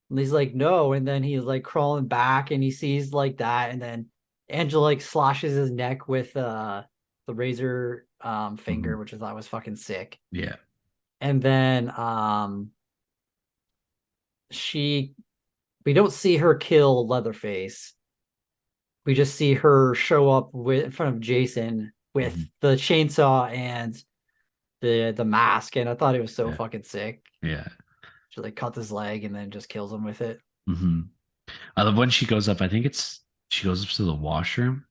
And he's like, "No," and then he's like crawling back and he sees like that, and then Angela like slashes his neck with the razor finger, Mhm. which I thought was fucking sick. Yeah. And then she we don't see her kill Leatherface. We just see her show up in front of Jason with Mhm. the chainsaw and the mask, and I thought it was so Yeah. fucking sick. Yeah. She like cuts his leg and then just kills him with it. Hmm. I love when she goes up. I think she goes up to the washroom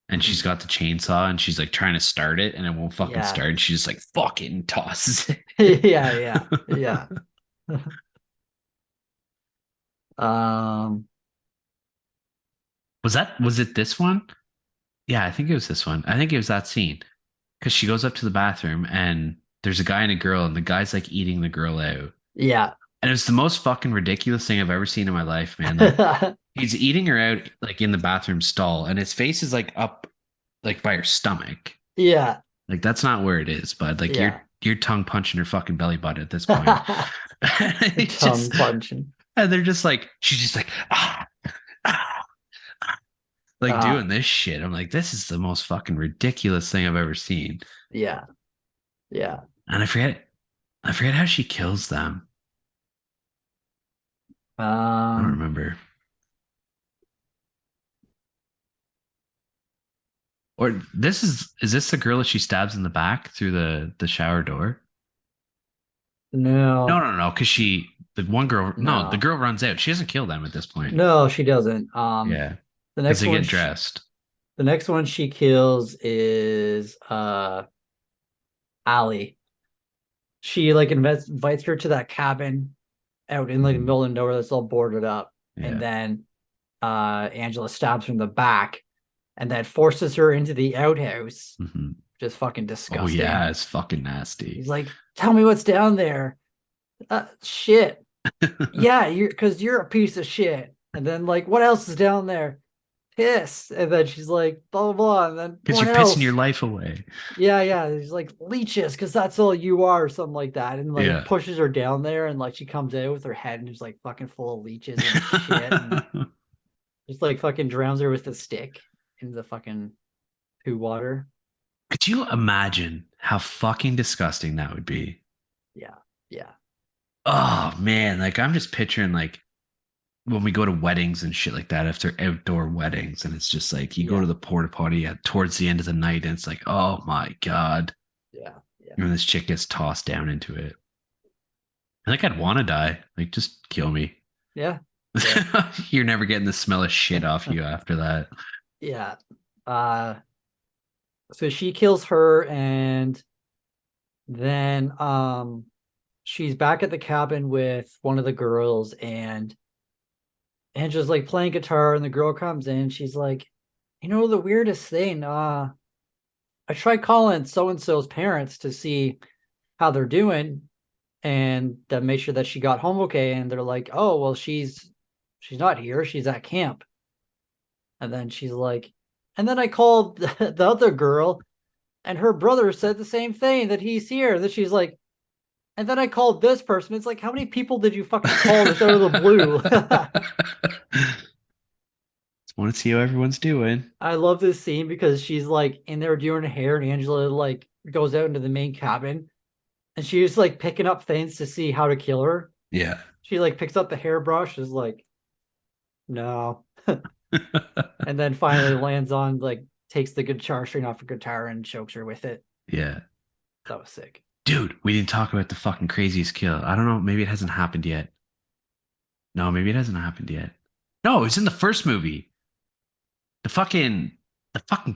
and she's got the chainsaw and she's like trying to start it and it won't fucking Yeah. start. And she just like fucking tosses Yeah, yeah, it. yeah. Um, Was it this one? Yeah, I think it was this one. I think it was that scene because she goes up to the bathroom and there's a guy and a girl and the guy's like eating the girl out. yeah. And it's the most fucking ridiculous thing I've ever seen in my life, man. Like he's eating her out like in the bathroom stall and his face is like up like by her stomach. Yeah, Like that's not where it is, bud. Like yeah. you're tongue punching her fucking belly button at this point. It's Tongue just punching. and they're just like she's just like ah, like Uh, doing this shit. I'm like, this is the most fucking ridiculous thing I've ever seen. yeah, yeah. And I forget how she kills them. I don't Um, remember. Or is this the girl that she stabs in the back through the shower door? no, No, because the one girl no, the no, girl runs out. She doesn't kill them at this point. no, she doesn't. Yeah. The Because next they one, get dressed. the next one she kills is Allie. She like invites her to that cabin out in like the Mhm. middle of nowhere that's all boarded up, and Yeah. then Angela stabs her in the back, and then forces her into the outhouse. Hmm. Just fucking Oh yeah, disgusting. it's fucking nasty. He's like, "Tell me what's down there." Shit. Yeah, you're a piece of shit. And then like, what else is down there? Piss. And then she's like, blah blah blah. And then Because what you're pissing your else? life away. Yeah, yeah. He's like leeches, because that's all you are, or something like that. And like Yeah. pushes her down there, and like she comes out with her head and just like fucking full of leeches and shit, and just like fucking drowns her with the stick in the fucking poo water. Could you imagine how fucking disgusting that would be? Yeah, yeah, Oh man, like I'm just picturing like when we go to weddings and shit like that, if they're outdoor weddings, and it's just like you go to yeah, the porta potty at towards the end of the night, and it's like, oh my god, yeah, yeah, and this chick gets tossed down into it. I think I'd want to die. Like, just kill me. yeah, yeah. You're never getting the smell of shit off you after that. Yeah. Uh, so she kills her, and then she's back at the cabin with one of the girls, and Angela's like playing guitar, and the girl comes in. She's like, the weirdest thing, I tried calling so and so's parents to see how they're doing and to make sure that she got home okay. And they're like, oh, well, she's not here, she's at camp. And then she's like, and then I called the other girl, and her brother said the same thing, that he's here. That she's like, and then I called this person. It's like, how many people did you fucking call this out of the blue? Just want to see how everyone's doing. I love this scene because she's like in there doing her hair, and Angela like goes out into the main cabin, and she's like picking up things to see how to kill her. Yeah. She like picks up the hairbrush, is like, no. And then finally lands on, like, takes the guitar string off her guitar and chokes her with it. Yeah. That was sick. Dude, we didn't talk about the fucking craziest kill. I don't know. Maybe it hasn't happened yet. No, maybe it hasn't happened yet. No, it's in the first movie. The fucking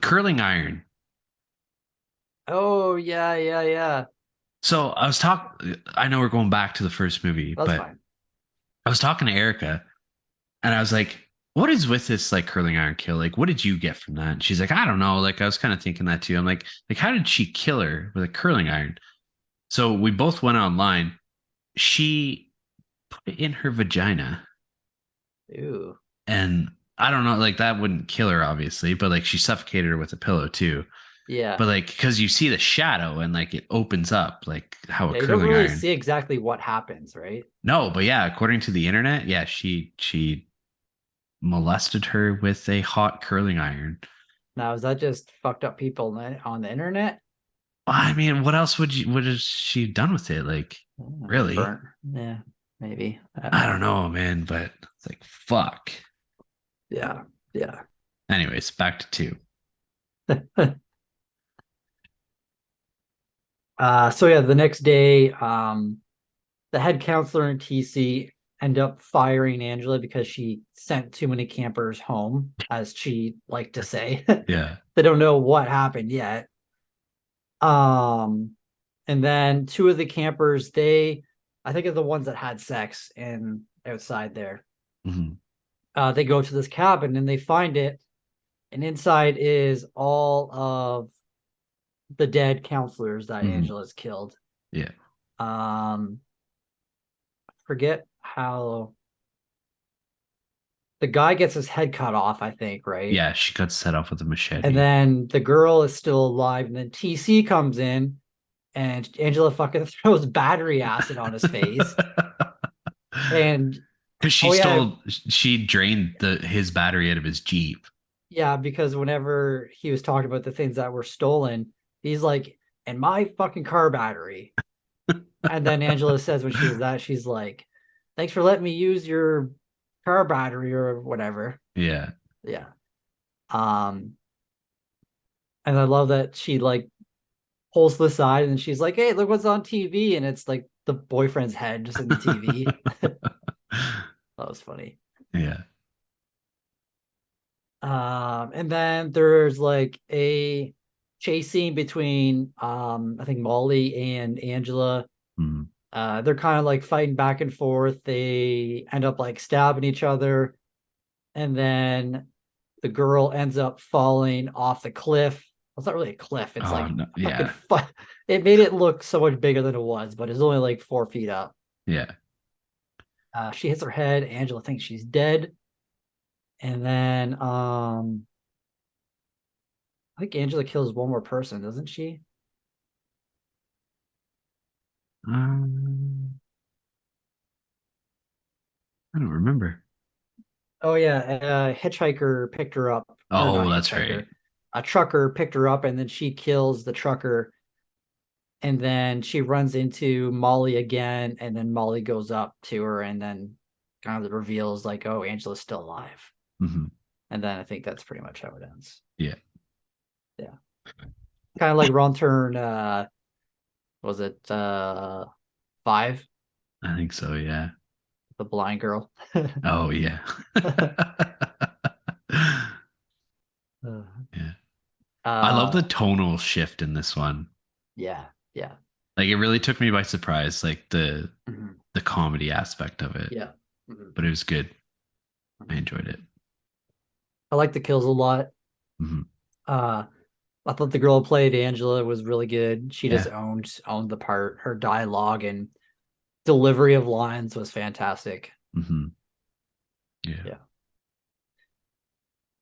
curling iron. Oh yeah, yeah, yeah. So I was talking. I know we're going back to the first movie, That's but fine. I was talking to Erica, And I was like, what is with this like curling iron kill? Like, what did you get from that? And she's like, I don't know. Like, I was kind of thinking that too. I'm like, how did she kill her with a curling iron? So we both went online. She put it in her vagina. Ew. And I don't know, like that wouldn't kill her, obviously, but like she suffocated her with a pillow too. Yeah. But like, because you see the shadow and like it opens up, like how a Yeah, you don't curling really iron. see exactly what happens, right? No, but yeah, according to the internet, yeah, she molested her with a hot curling iron. Now, is that just fucked up people on the internet? I mean, what else would have she done with it? Like, really? Burnt. Yeah, maybe. I don't I know. don't know, man, but it's like fuck. Yeah. Yeah. Anyways, back to two. So yeah, the next day, the head counselor and TC end up firing Angela because she sent too many campers home, as she liked to say. Yeah. They don't know what happened yet. Um, and then two of the campers, I think, are the ones that had sex and outside there. Mhm. They go to this cabin and they find it, and inside is all of the dead counselors that Mhm. Angela's killed. Yeah. Um, forget how the guy gets his head cut off, I think, right? Yeah, she got set off with a And machete. then the girl is still alive, and then TC comes in and Angela fucking throws battery acid on his face. And Because oh yeah, she drained his battery out of his Jeep. yeah, because whenever he was talking about the things that were stolen, he's like, and my fucking car battery. And then Angela says when she was that, she's like, thanks for letting me use your car battery or whatever. Yeah. Yeah. Um, and I love that she like pulls to the side and she's like, hey, look what's on TV. And it's like the boyfriend's head just in the TV. That was funny. Yeah. And then there's like a chase scene between I think Molly and Angela. Mm. They're kind of like fighting back and forth. They end up like stabbing each other, and then the girl ends up falling off the cliff. Well, it's not really a cliff. It's Oh like no. fucking Yeah. it made it look so much bigger than it was, but it's only like 4 feet up. Yeah. She hits her head. Angela thinks she's dead. And then I think Angela kills one more person, doesn't she? Um, I don't remember. Oh yeah, a hitchhiker picked her up. Or not Oh, a that's right. hitchhiker. A trucker picked her up and then she kills the trucker. And then she runs into Molly again, and then Molly goes up to her and then kind of reveals like, oh, Angela's still alive. Hmm. And then I think that's pretty much how it ends. Yeah. Yeah. Kind of like Wrong Turn was it 5? I think so. Yeah. The blind girl. Oh yeah. uh, Yeah. I love the uh tonal shift in this one. yeah, yeah. Like it really took me by surprise, like Mhm. the comedy aspect of it. Yeah. Mhm. But it was good. I Mhm. enjoyed it. I like the kills a lot. Hmm. Uh I thought the girl who played Angela was really good. She just Yeah. owned the part. Her dialogue and delivery of lines was fantastic. Hmm. Yeah. Yeah.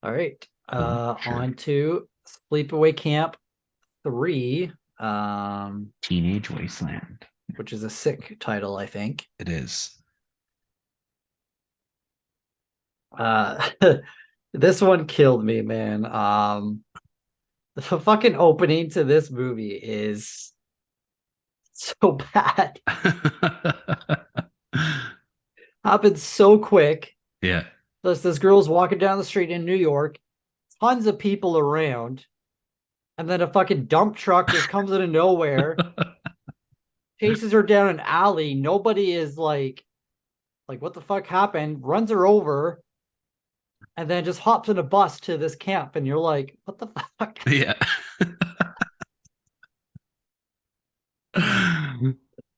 All right. Cool. Sure. On to Sleepaway Camp 3, Teenage Wasteland. which is a sick title, I think. It is. Uh this one killed me, man. The fucking opening to this movie is so bad. Happened so quick. Yeah. This girl's walking down the street in New York, tons of people around, and then a fucking dump truck just comes out of nowhere, chases her down an alley. Nobody is like what the fuck happened? Runs her over, and then just hops in a bus to this camp, and you're like, what the fuck? Yeah.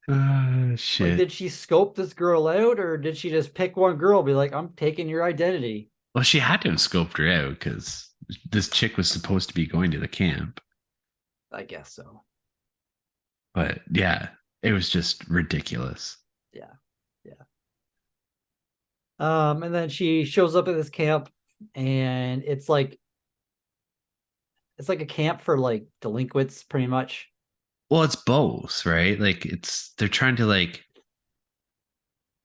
Like, Shit. did she scope this girl out, or did she just pick one girl, be like, I'm taking your identity? Well, she had to have scoped her out because this chick was supposed to be going to the camp. I guess so. But yeah, it was just ridiculous. Yeah. Yeah. And then she shows up at this camp, and it's like a camp for like delinquents, pretty much. Well, it's both, right? Like they're trying to like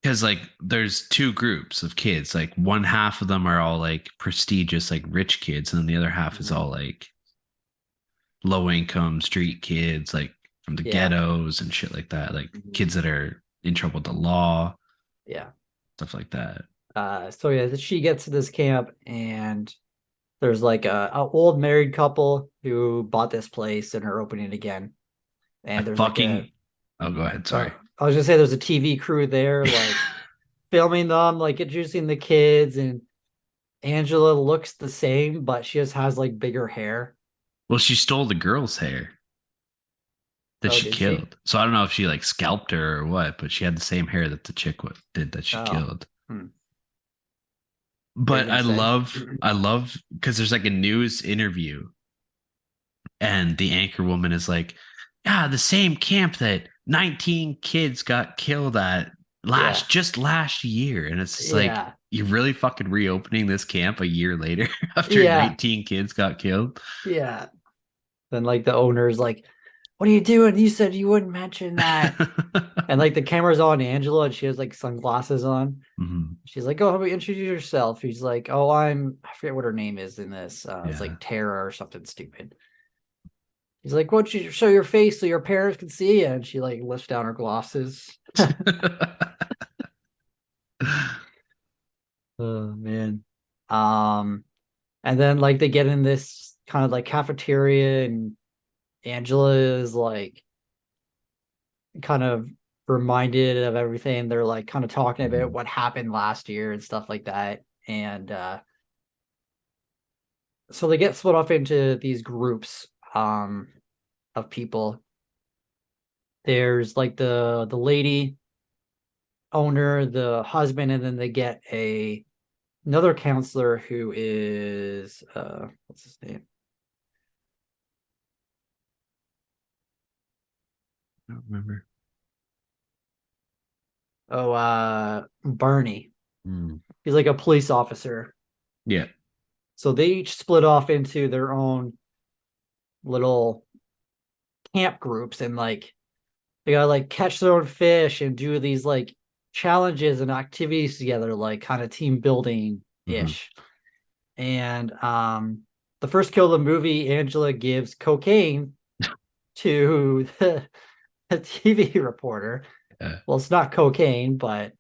because like there's two groups of kids. Like one half of them are all like prestigious, like rich kids, and then the other half is Mhm. all like low income street kids, like from the Yeah. ghettos and shit like that. Like Mhm. kids that are in trouble with the law, Yeah. stuff like that. So yeah, she gets to this camp, and there's like a old married couple who bought this place and are opening it again. I And there's like fucking oh go ahead, sorry. I was gonna say there's a TV crew there, like filming them, like introducing the kids, and Angela looks the same, but she just has like bigger hair. Well, she stole the girl's hair that Oh, she did she? killed. So I don't know if she like scalped her or what, but she had the same hair that the chick did that she Oh, killed. hmm. What are you But gonna say? I love because there's like a news interview, and the anchor woman is like, "Yeah, the same camp that 19 kids got killed at Yeah, last year," and it's just like yeah, you're really fucking reopening this camp a year later after yeah, 19 kids got killed. yeah. Then like the owner's like, "What are you doing? You said you wouldn't mention that." And like the camera's on Angela, and she has like sunglasses on. Mhm. She's like, "Oh, how about you introduce yourself?" He's like, "Oh, I forget what her name is in this. It's like Yeah. Tara or something stupid." He's like, "Why don't you show your face so your parents can see you?" And she like lifts down her glasses. Oh man. Um, and then like they get in this kind of like cafeteria, and Angela is like kind of reminded of everything. They're like kind of talking about Mhm. what happened last year and stuff like that. And so they get split off into these groups of people. There's like the lady owner, the husband, and then they get another counselor who is what's his name? I don't remember. Oh, Barney. Mm. He's like a police officer. Yeah. So they each split off into their own little camp groups, and like they gotta like catch their own fish and do these like challenges and activities together, like kind of team building Mhm. ish. And the first kill of the movie, Angela gives cocaine to the TV reporter. Yeah. Well, it's not cocaine, but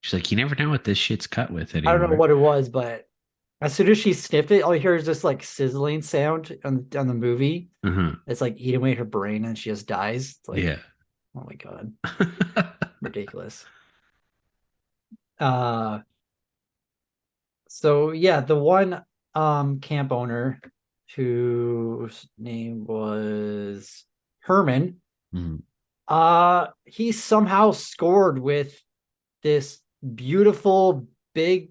She's like, you never know what this shit's cut with I don't know anymore. what it was. But as soon as she sniffed it, all you hear is this like sizzling sound on the movie. Uh-huh. It's like eating away her brain, and she just dies. It's like, Yeah. oh my god, ridiculous. Uh, so yeah, the one camp owner whose name was Herman, Mhm. he somehow scored with this beautiful big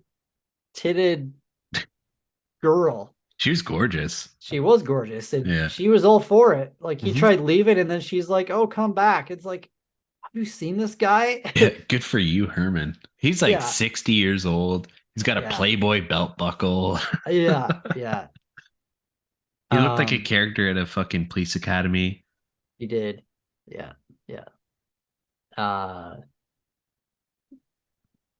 titted girl. She was gorgeous. She was gorgeous, and Yeah. she was all for it. Like he Mhm. tried leaving, and then she's like, "Oh, come back." It's like, have you seen this guy? Yeah. Good for you, Herman. He's like Yeah, 60 years old. He's got a yeah, Playboy belt buckle. yeah, yeah. He looked like a Um, character at a fucking police academy. he did. Yeah, yeah. Uh,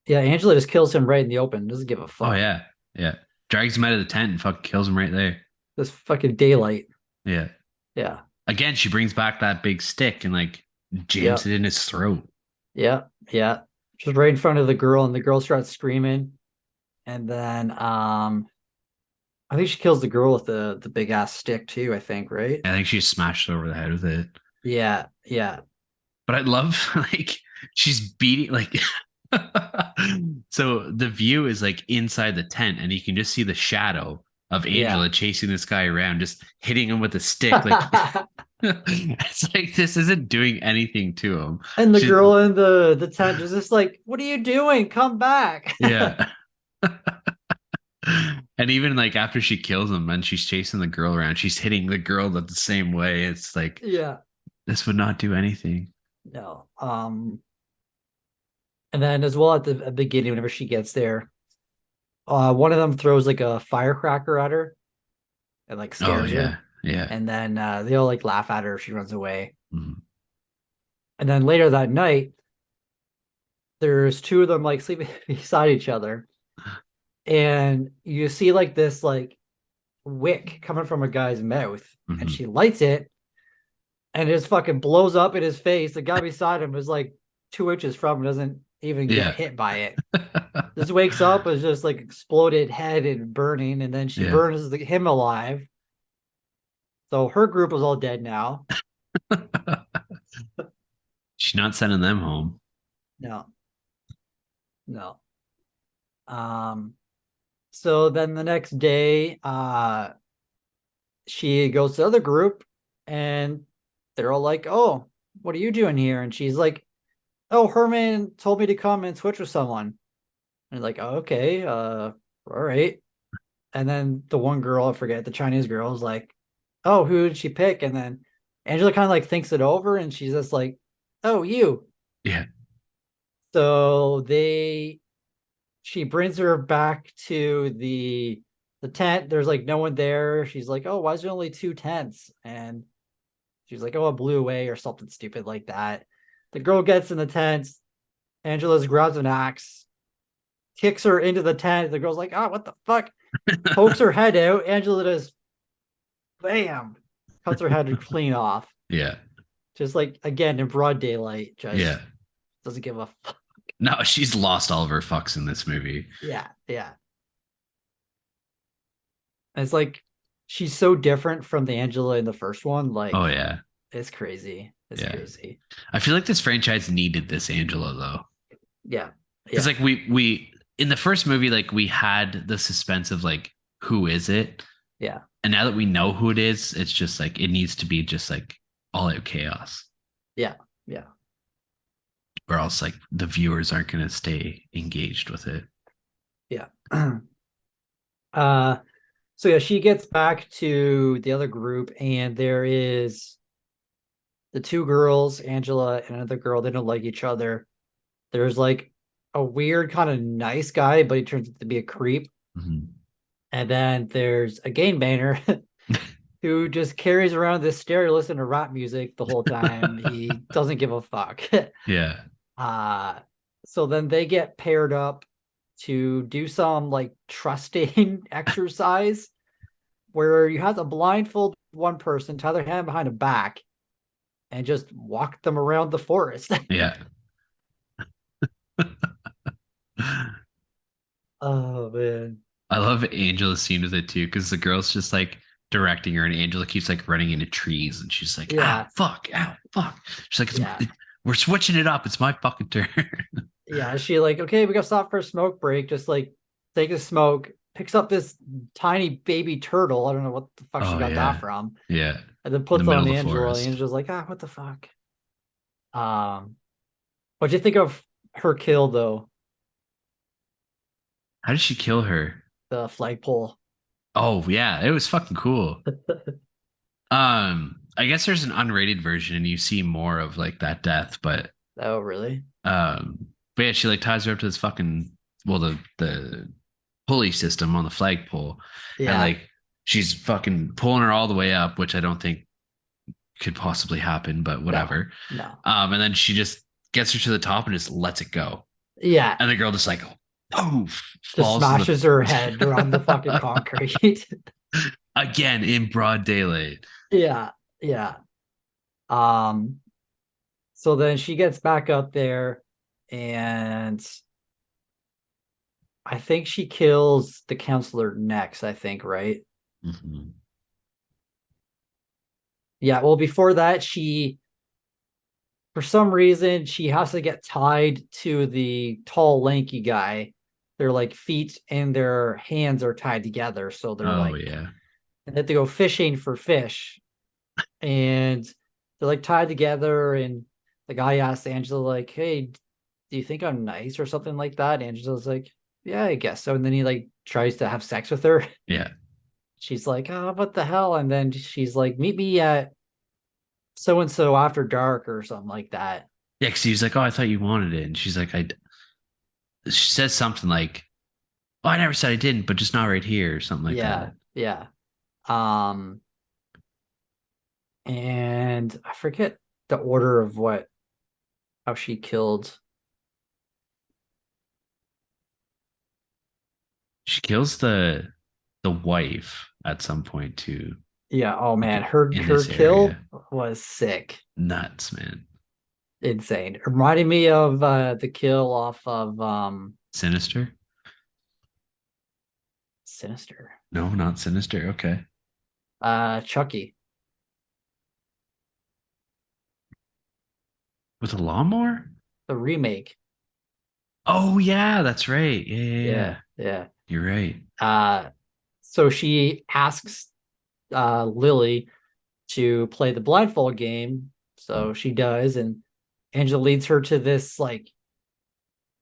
yeah. Angela just kills him right in the open. Doesn't give a Oh fuck. yeah. Yeah. Drags him out of the tent and fucking kills him right there. This fucking daylight. Yeah. Yeah, Again, she brings back that big stick and like yeah, jams it in his throat. yeah, yeah. Just right in front of the girl, and the girl starts screaming. And then I think she kills the girl with the big ass stick too, I think, right? I think she smashed over the head with it. Yeah, yeah, But I love like she's beating like so the view is like inside the tent and you can just see the shadow of yeah. Angela chasing this guy around, just hitting him with a stick. Like It's like this isn't doing anything to him. And the She, girl in the tent is just like, "What are you doing? Come back!" yeah. And even like after she kills him and she's chasing the girl around, she's hitting the girl the same way. It's like Yeah. this would not do anything. No. And then as well at the beginning, whenever she gets there, one of them throws like a firecracker at her and like Oh scares yeah, her. yeah. And then they all like laugh at her. She runs away. Mhm. And then later that night, there's two of them like sleeping beside each other. And you see like this like wick coming from a guy's mouth. And Mhm. she lights it and it just fucking blows up in his face. The guy beside him is like 2 inches from him, doesn't even get Yeah. hit by it. Just wakes up as just like exploded head and burning, and then she Yeah. burns him alive. So her group is all dead now. She's not sending them home. No, no. Um, so then the next day, she goes to the other group and they're all like, "Oh, what are you doing here?" And she's like, "Oh, Herman told me to come and switch with someone." And like, "Oh, okay, all right." And then the one girl, I forget, the Chinese girl is like, "Oh, who did she pick?" And then Angela kind of like thinks it over and she's just like, "Oh, you." Yeah. So she brings her back to the tent. There's like no one there. She's like, "Oh, why is there only two tents?" And she's like, "Oh, it blew away," or something stupid like that. The girl gets in the tent. Angela grabs an axe, kicks her into the tent. The girl's like, "Oh, what the fuck?" Pokes her head out. Angela just bam, cuts her head clean off. Yeah. Just like again in broad daylight, Yeah. just doesn't give a fuck. No, she's lost all of her fucks in this movie. Yeah, yeah. And it's like she's so different from the Angela in the first one. Oh Like yeah. it's crazy. It's Yeah. crazy. I feel like this franchise needed this Angela though. Yeah, Because yeah, like we in the first movie, like we had the suspense of like who is it? yeah, And now that we know who it is, it's just like it needs to be just like all out chaos. yeah, yeah, Or else like the viewers aren't gonna stay engaged with it. yeah. uh, so yeah, she gets back to the other group, and there is the two girls, Angela and another girl. They don't like each other. There's like a weird kind of nice guy, but he turns out to be a creep. Mhm. And then there's a game banner who just carries around this stereo listening to rap music the whole time. He doesn't give a fuck. Yeah. uh so then they get paired up to do some like trusting exercise where you have to blindfold one person, tie their hand behind a back, and just walk them around the forest. Yeah. Oh man. I love Angela's scene with it too, because the girl's just like directing her, and Angela keeps like running into trees, and she's like, "Ow, Yeah. fuck, ow, fuck." She's like, Yeah. "We're switching it up. It's my fucking turn." Yeah. She like, okay, we gotta stop for a smoke break. Just like take a smoke, picks up this tiny baby turtle. I don't know what the fuck she Oh got that yeah, from. yeah. And then In the puts it middle on of the Angela. And forest. Angela's like, what the fuck? What'd you think of her kill though? How did she kill her? The flagpole. Oh yeah, it was fucking cool. I guess there's an unrated version, and you see more of like that death, but Oh, really? but yeah, she like ties her up to this fucking well the pulley system on the flagpole, and Yeah. like she's fucking pulling her all the way up, which I don't think could possibly happen, but No, whatever. no. And then she just gets her to the top and just lets it go, Yeah. and the girl just like poof Just falls to smashes her head around the fucking the concrete. again in broad daylight. Yeah. Yeah. Um, so then she gets back up there and I think she kills the counselor next, I think, right? Mhm. Yeah, well, before that, for some reason, she has to get tied to the tall, lanky guy. Their like feet and their hands are tied together. So they're Oh like, yeah. and they have to go fishing for fish. and they're like tied together. And the guy asks Angela, like, "Hey, do you think I'm nice or something like that?" Angela's like, "Yeah, I guess so." And then he like tries to have sex with her. Yeah. She's like, "Oh, what the hell?" And then she's like, "Meet me at so and so after dark," or something like that. Yeah, because he was like, "Oh, I thought you wanted it," and she's like, "I." She says something like, "Oh, I never said I didn't, but just not right here," or something like Yeah, that. yeah. Um, and I forget the order of what how she killed. She kills the wife at some point too, Yeah, oh man, like her in her this kill area. was sick. Nuts, man. Insane. It reminded me of the kill off of Sinister? Sinister. No, not Sinister. Okay. Chucky, With a lawnmower? the remake. Oh yeah, that's right. Yeah, yeah, yeah. Yeah, yeah. You're right. Uh so she asks Lily to play the blindfold game. Mm. So she does, and Angela leads her to this like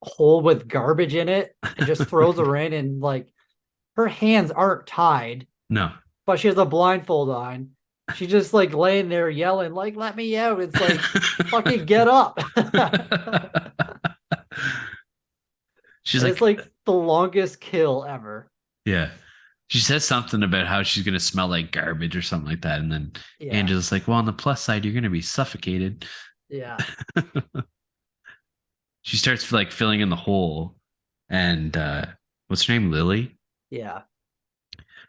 hole with garbage in it and just throws her in, and like her hands aren't tied, No. but she has a blindfold on. She's just like laying there yelling, like, "Let me out." It's like, fucking get up. She's And it's like, like the longest kill ever. yeah. She says something about how she's gonna smell like garbage or something like that, and then Yeah. Angela's like, "Well, on the plus side, you're gonna be suffocated." Yeah. She starts like filling in the hole, and what's her name, Lily? Yeah.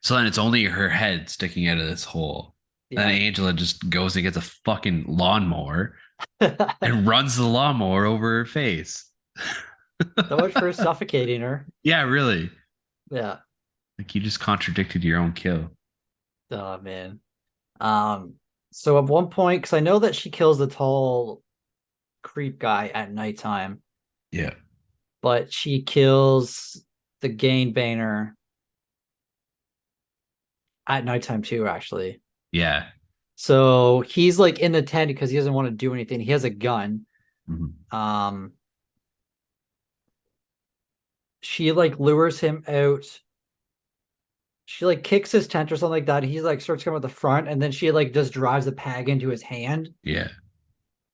So then it's only her head sticking out of this hole. And then Yeah. Angela just goes and gets a fucking lawnmower and runs the lawnmower over her face. So much for suffocating her. Yeah, really. Yeah. Like you just contradicted your own kill. Oh man. Um, so at one point, because I know that she kills the tall creep guy at nighttime, Yeah. but she kills the Gain Baner at nighttime too, actually. Yeah. So he's like in the tent because he doesn't want to do anything. He has a gun. Mhm. Um, she like lures him out. She like kicks his tent or something like that. He like starts coming at the front, and then she like just drives a peg into his hand, Yeah.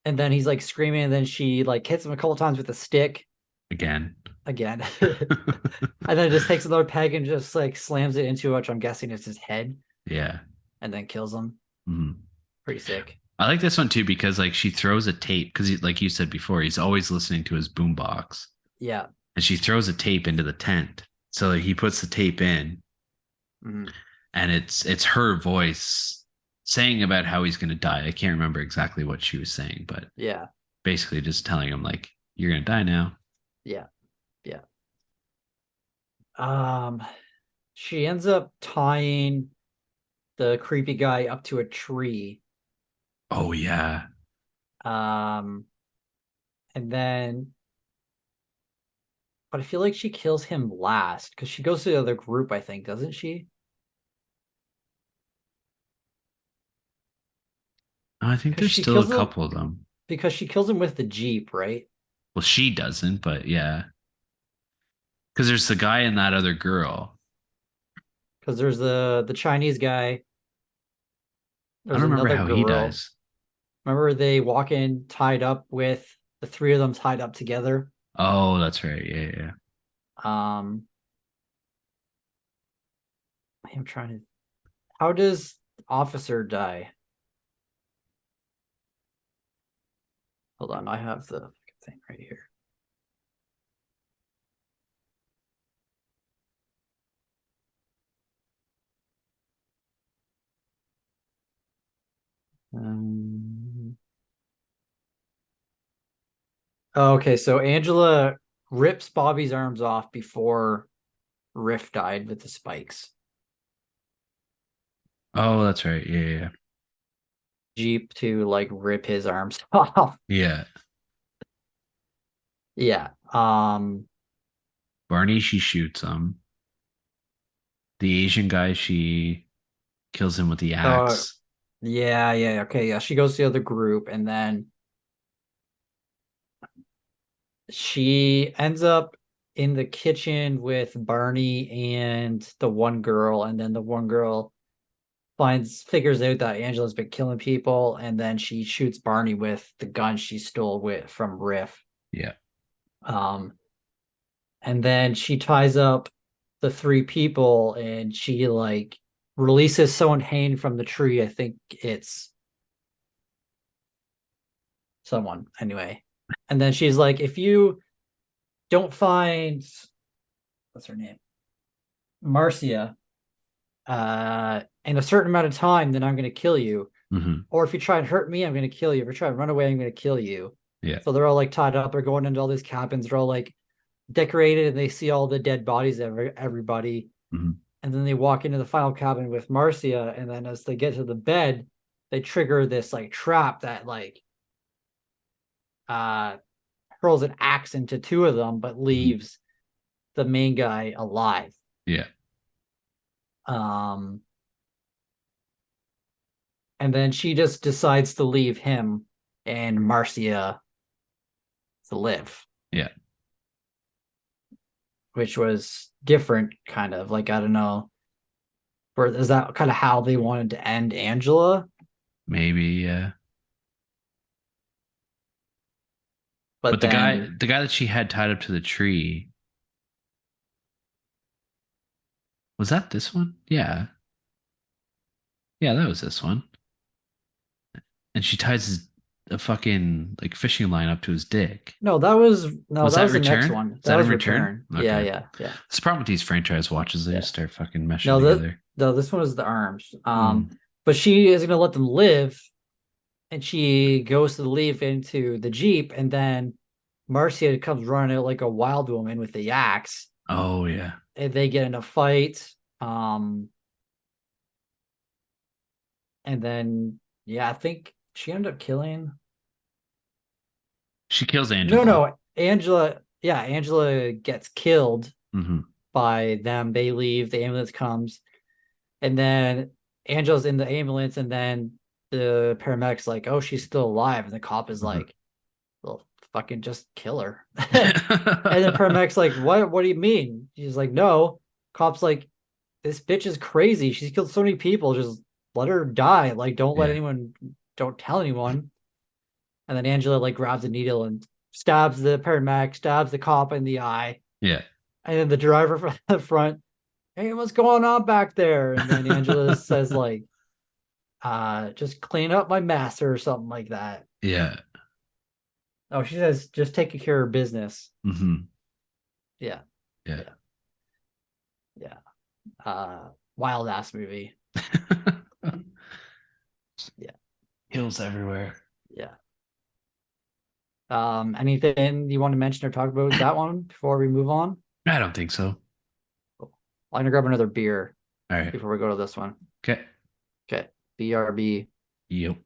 and then he's like screaming, and then she like hits him a couple times with a stick Again. again. And then just takes another peg and just like slams it into, which I'm guessing is his head, Yeah. and then kills him. Mhm. Pretty sick. I like this one too because like she throws a tape because like you said before, he's always listening to his boombox, Yeah. and she throws a tape into the tent. So like, he puts the tape in, Mhm. and it's her voice saying about how he's going to die. I can't remember exactly what she was saying, but Yeah. basically just telling him like you're going to die now. Yeah. Yeah. Um, she ends up tying the creepy guy up to a tree. Oh yeah. Um, and then, but I feel like she kills him last because she goes to the other group, I think, doesn't she? I think Because there's she still a kills him couple of them. because she kills him with the Jeep, right? Well, she doesn't, but yeah. Because there's the guy and that other girl. Because there's the Chinese guy, I there's don't remember another how he girl. dies. Remember they walk in tied up with the three of them tied up together. Oh, that's right. Yeah, yeah. Um, I'm trying to. How does Officer die? Hold on, I have the thing right here. Um, oh, okay, so Angela rips Bobby's arms off before Riff died with the spikes. Oh, that's right. Yeah, yeah. Jeep to like rip his arms off. Yeah. Yeah. Barney, she shoots him. The Asian guy, she kills him with the Uh, axe. Yeah, yeah, okay, yeah. She goes to the other group, and then she ends up in the kitchen with Barney and the one girl, and then the one girl figures out that Angela's been killing people, and then she shoots Barney with the gun she stole with from Riff. Yeah. Um, and then she ties up the three people, and she like releases someone hanging from the tree. I think it's someone anyway. And then she's like, if you don't find what's her name? Marcia, in a certain amount of time, then I'm gonna kill you. Hmm. Or if you try and hurt me, I'm gonna kill you. If you try and run away, I'm gonna kill you. Yeah. So they're all like tied up. They're going into all these cabins. They're all like decorated, and they see all the dead bodies of everybody. Hmm. And then they walk into the final cabin with Marcia. And then as they get to the bed, they trigger this like trap that like uh hurls an axe into two of them, but Hmm. leaves the main guy alive. Yeah. Um, and then she just decides to leave him and Marcia to live, Yeah. which was different, kind of like I don't know. Or is that kind of how they wanted to end Angela? Maybe. Yeah. But But the guy, then the guy that she had tied up to the tree, was that this one? Yeah. Yeah, that was this one. And she ties a fucking like fishing line up to his dick. no, Was that that was the next Return? one. Is That that in was Return? Return. Yeah, Okay. yeah, yeah, It's the problem with these franchise watches, they yeah. just start fucking meshing No, together. this one is the arms. Hmm. But she is gonna let them live, and she goes to leave into the Jeep, and then Marcia comes running out like a wild woman with the axe, Oh yeah. and they get in a fight. Um, and then yeah, I think she ended up killing. She kills No, Angela. no, Angela. Yeah, Angela gets killed Hmm. by them. They leave. The ambulance comes, and then Angela's in the ambulance, and then the paramedic's like, "Oh, she's still alive," and the cop is Hmm. like, "Well, fucking just kill her." And then paramedic's like, "What? What do you mean?" She's like, "No." Cop's like, "This bitch is crazy. She's killed so many people. Just let her die. Like, don't let Yeah. anyone. Don't tell anyone." And then Angela like grabs a needle and stabs the paramedic, stabs the cop in the eye. Yeah. And then the driver from the front, "Hey, what's going on back there?" And then Angela says like, just clean up my mess or something like that. Yeah. Oh, she says just take care of business. Hmm. Yeah, Yeah. yeah, yeah. Wild ass movie. Yeah, Hills everywhere. yeah. Anything you want to mention or talk about that one before we move on? I don't think so. Cool. I'm gonna grab another beer All right. before we go to this one. Okay. Okay. BRB. Yep.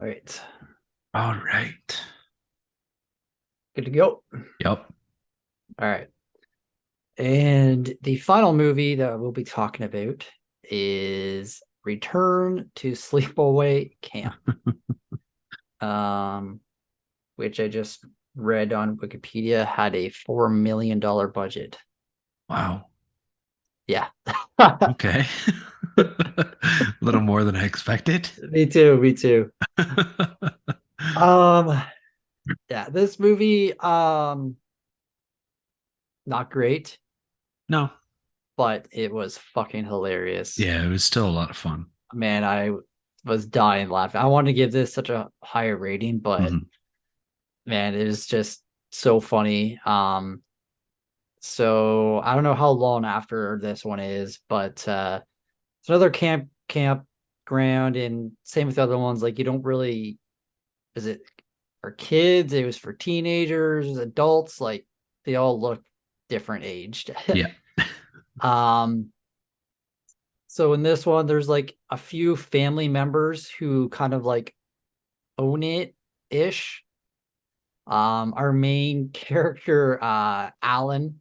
All right. All right. Good to go. Yep. All right. And the final movie that we'll be talking about is Return to Sleepaway Camp. Which I just read on Wikipedia had a $4 million budget. Wow. Yeah. Okay. A little more than I expected. Me too. Me too. Um, yeah, this movie, not great, No. but it was fucking hilarious. Yeah, it was still a lot of fun. Man, I was dying laughing. I wanted to give this such a higher rating, but Mhm. man, it was just so funny. So I don't know how long after this one is, but it's another campground, and same with the other ones. Like you don't really, is it for kids? It was for teenagers, adults. Like they all look different aged. Yeah. um, so in this one, there's like a few family members who kind of like own it ish. Our main character, Alan,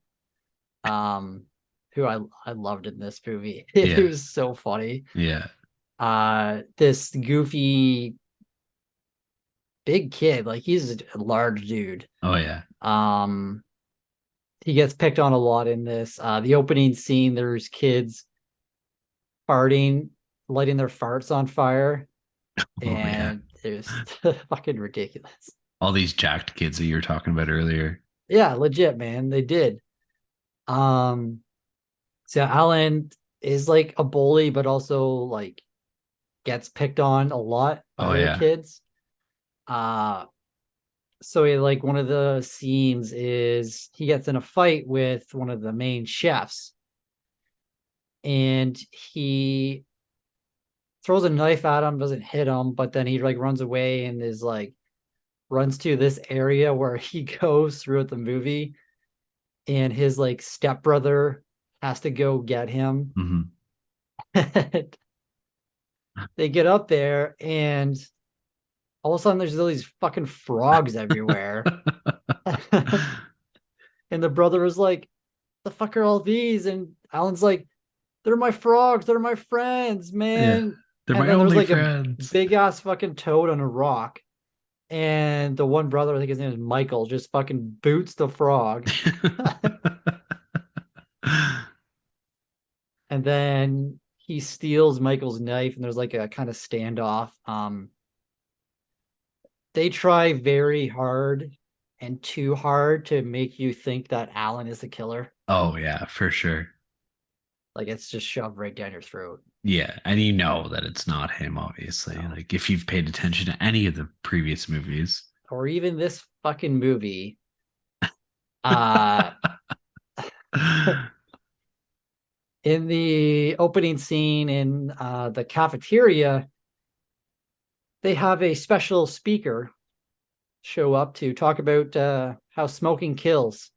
who I loved in this movie. It Yeah. was so funny. Yeah. This goofy big kid, like he's a large dude. Oh yeah. Um, he gets picked on a lot in this. The opening scene, there's kids farting, lighting their farts on fire, Oh yeah. and it's fucking ridiculous. All these jacked kids that you were talking about earlier. Yeah, legit, man. They did. Um, so Alan is like a bully, but also like gets picked on a lot by Oh other yeah. kids. Uh, so he, like one of the scenes is he gets in a fight with one of the main chefs, and he throws a knife at him, doesn't hit him, but then he like runs away and is like runs to this area where he goes throughout the movie, and his like stepbrother has to go get him. Mhm. They get up there, and all of a sudden there's all these fucking frogs everywhere. And the brother was like, the fuck are all these? And Alan's like, they're my frogs, they're my friends, Yeah. man. They're And my then there's only like a friends. big ass fucking toad on a rock. And the one brother, I think his name is Michael, just fucking boots the frog. And then he steals Michael's knife, and there's like a kind of standoff. They try very hard and too hard to make you think that Alan is the killer. Oh yeah, for sure. Like it's just shoved right down your throat. Yeah, and you know that it's not him, obviously. No. Like if you've paid attention to any of the previous movies. Or even this fucking movie. Uh in the opening scene in the cafeteria, they have a special speaker show up to talk about how smoking kills.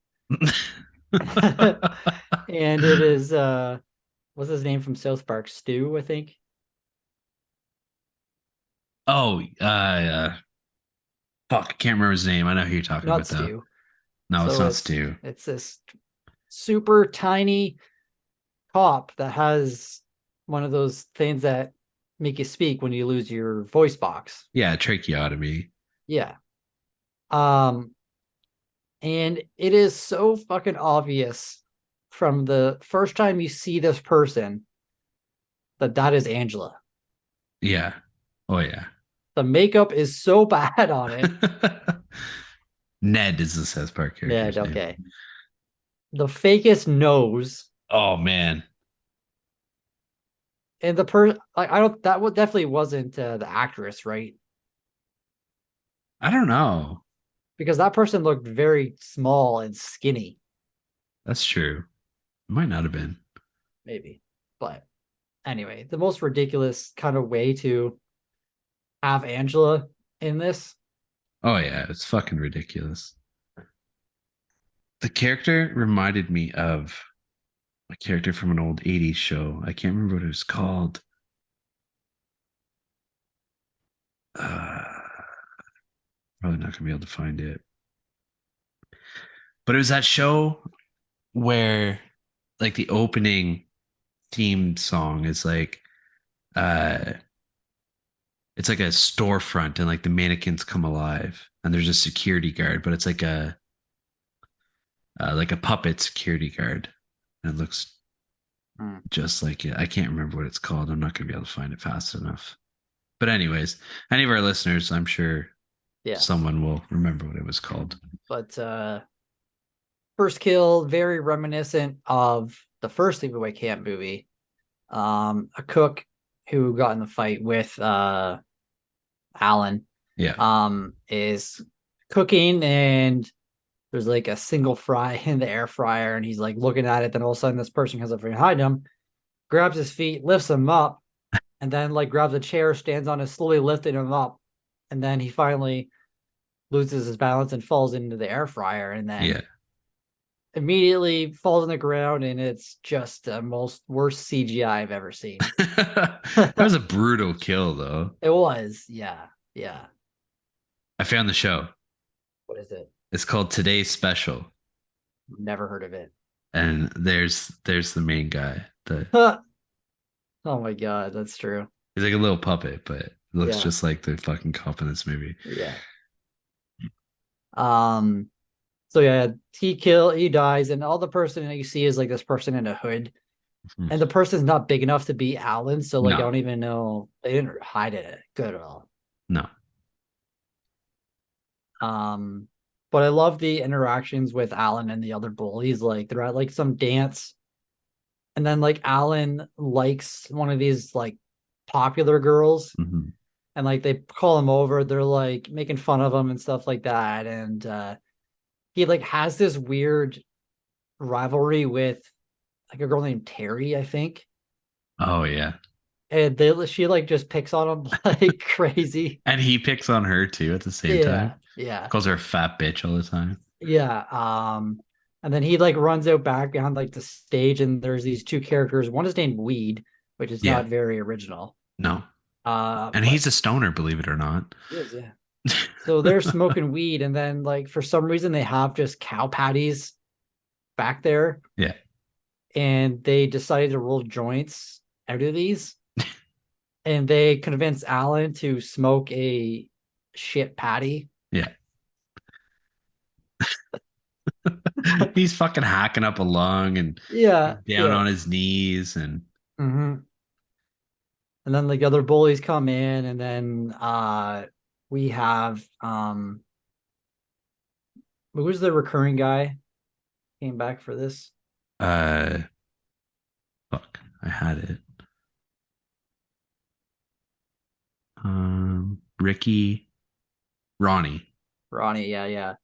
And it is what's his name from South Park? Stu, I think. Oh, fuck, I can't remember his name. I know who you're talking Not about though. Stu. No, it's So not it's Stu. it's this super tiny cop that has one of those things that make you speak when you lose your voice box. Yeah, tracheotomy. Yeah. Um, and it is so fucking obvious from the first time you see this person that that is Angela. Yeah. Oh yeah. The makeup is so bad on it. Ned is the South Park Yeah, character's name. okay. The fakest nose, Oh man. and the person like I don't that would definitely wasn't the actress, right? I don't know. Because that person looked very small and skinny, That's true. It might not have been. maybe. But anyway, the most ridiculous kind of way to have Angela in this. Oh yeah, it's fucking ridiculous. The character reminded me of a character from an old 80s show. I can't remember what it was called. Probably not gonna be able to find it. But it was that show where like the opening theme song is like uh it's like a storefront and like the mannequins come alive and there's a security guard, but it's like a puppet security guard. And it looks just like it. I can't remember what it's called. I'm not gonna be able to find it fast enough. But anyways, any of our listeners, I'm sure someone will remember what it was called. But first kill, very reminiscent of the first Sleepaway Camp movie. A cook who got in the fight with Alan. Is cooking and there's like a single fry in the air fryer and he's like looking at it. Then all of a sudden this person comes up behind him, grabs his feet, lifts him up, and then like grabs a chair, stands on it, slowly lifting him up. And then he finally loses his balance and falls into the air fryer and then immediately falls on the ground. And it's just the worst CGI I've ever seen. That was a brutal kill though. It was. Yeah. Yeah. I found the show. What is it? It's called Today's Special. Never heard of it. And there's the main guy. Oh my god, that's true. He's like a little puppet, but it looks just like the fucking cop in this movie. Yeah. So yeah, he dies, and all the person that you see is like this person in a hood. And the person's not big enough to be Alan, so like I don't even know. They didn't hide it good at all. No. But I love the interactions with Alan and the other bullies. Like they're at like some dance, and then like Alan likes one of these like popular girls, and like they call him over. They're like making fun of him and stuff like that. And he like has this weird rivalry with like a girl named Terry, I think. Oh yeah. And she like just picks on him like crazy. And he picks on her too at the same time. Yeah. Calls her a fat bitch all the time. Yeah. And then he like runs out back behind like the stage, and there's these two characters. One is named Weed, which is not very original. No. And he's a stoner, believe it or not. He is, yeah. So they're smoking weed, and then like for some reason they have just cow patties back there. Yeah. And they decided to roll joints out of these. And they convince Alan to smoke a shit patty. Yeah. He's fucking hacking up a lung and down on his knees and and then like other bullies come in, and then we have who was the recurring guy came back for this? Fuck, I had it. Ronnie, yeah.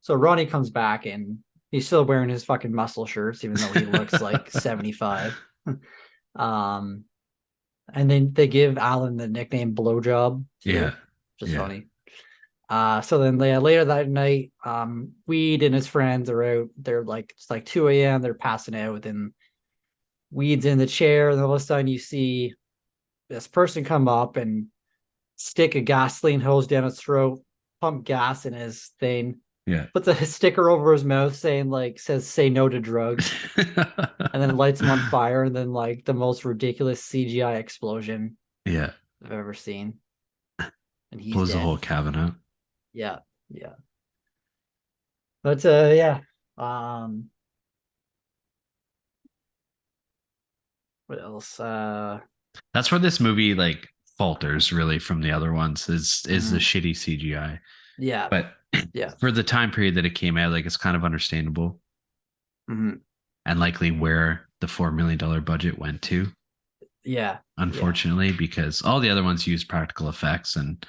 So Ronnie comes back and he's still wearing his fucking muscle shirts, even though he looks like 75. And then they give Alan the nickname Blowjob. Yeah. Which is funny. So then later that night, Weed and his friends are out. They're like, it's like 2 a.m. They're passing out, and Weed's in the chair. And all of a sudden you see this person come up and stick a gasoline hose down his throat, pump gas in his thing. Yeah. Puts a sticker over his mouth says say no to drugs. And then lights him on fire, and then like the most ridiculous CGI explosion I've ever seen. And he blows the whole cabin up. Yeah. But yeah. What else? That's where this movie like falters really from the other ones is the shitty CGI. Yeah. But for the time period that it came out, like it's kind of understandable. And likely where the $4 million budget went to. Yeah. Unfortunately, because all the other ones used practical effects and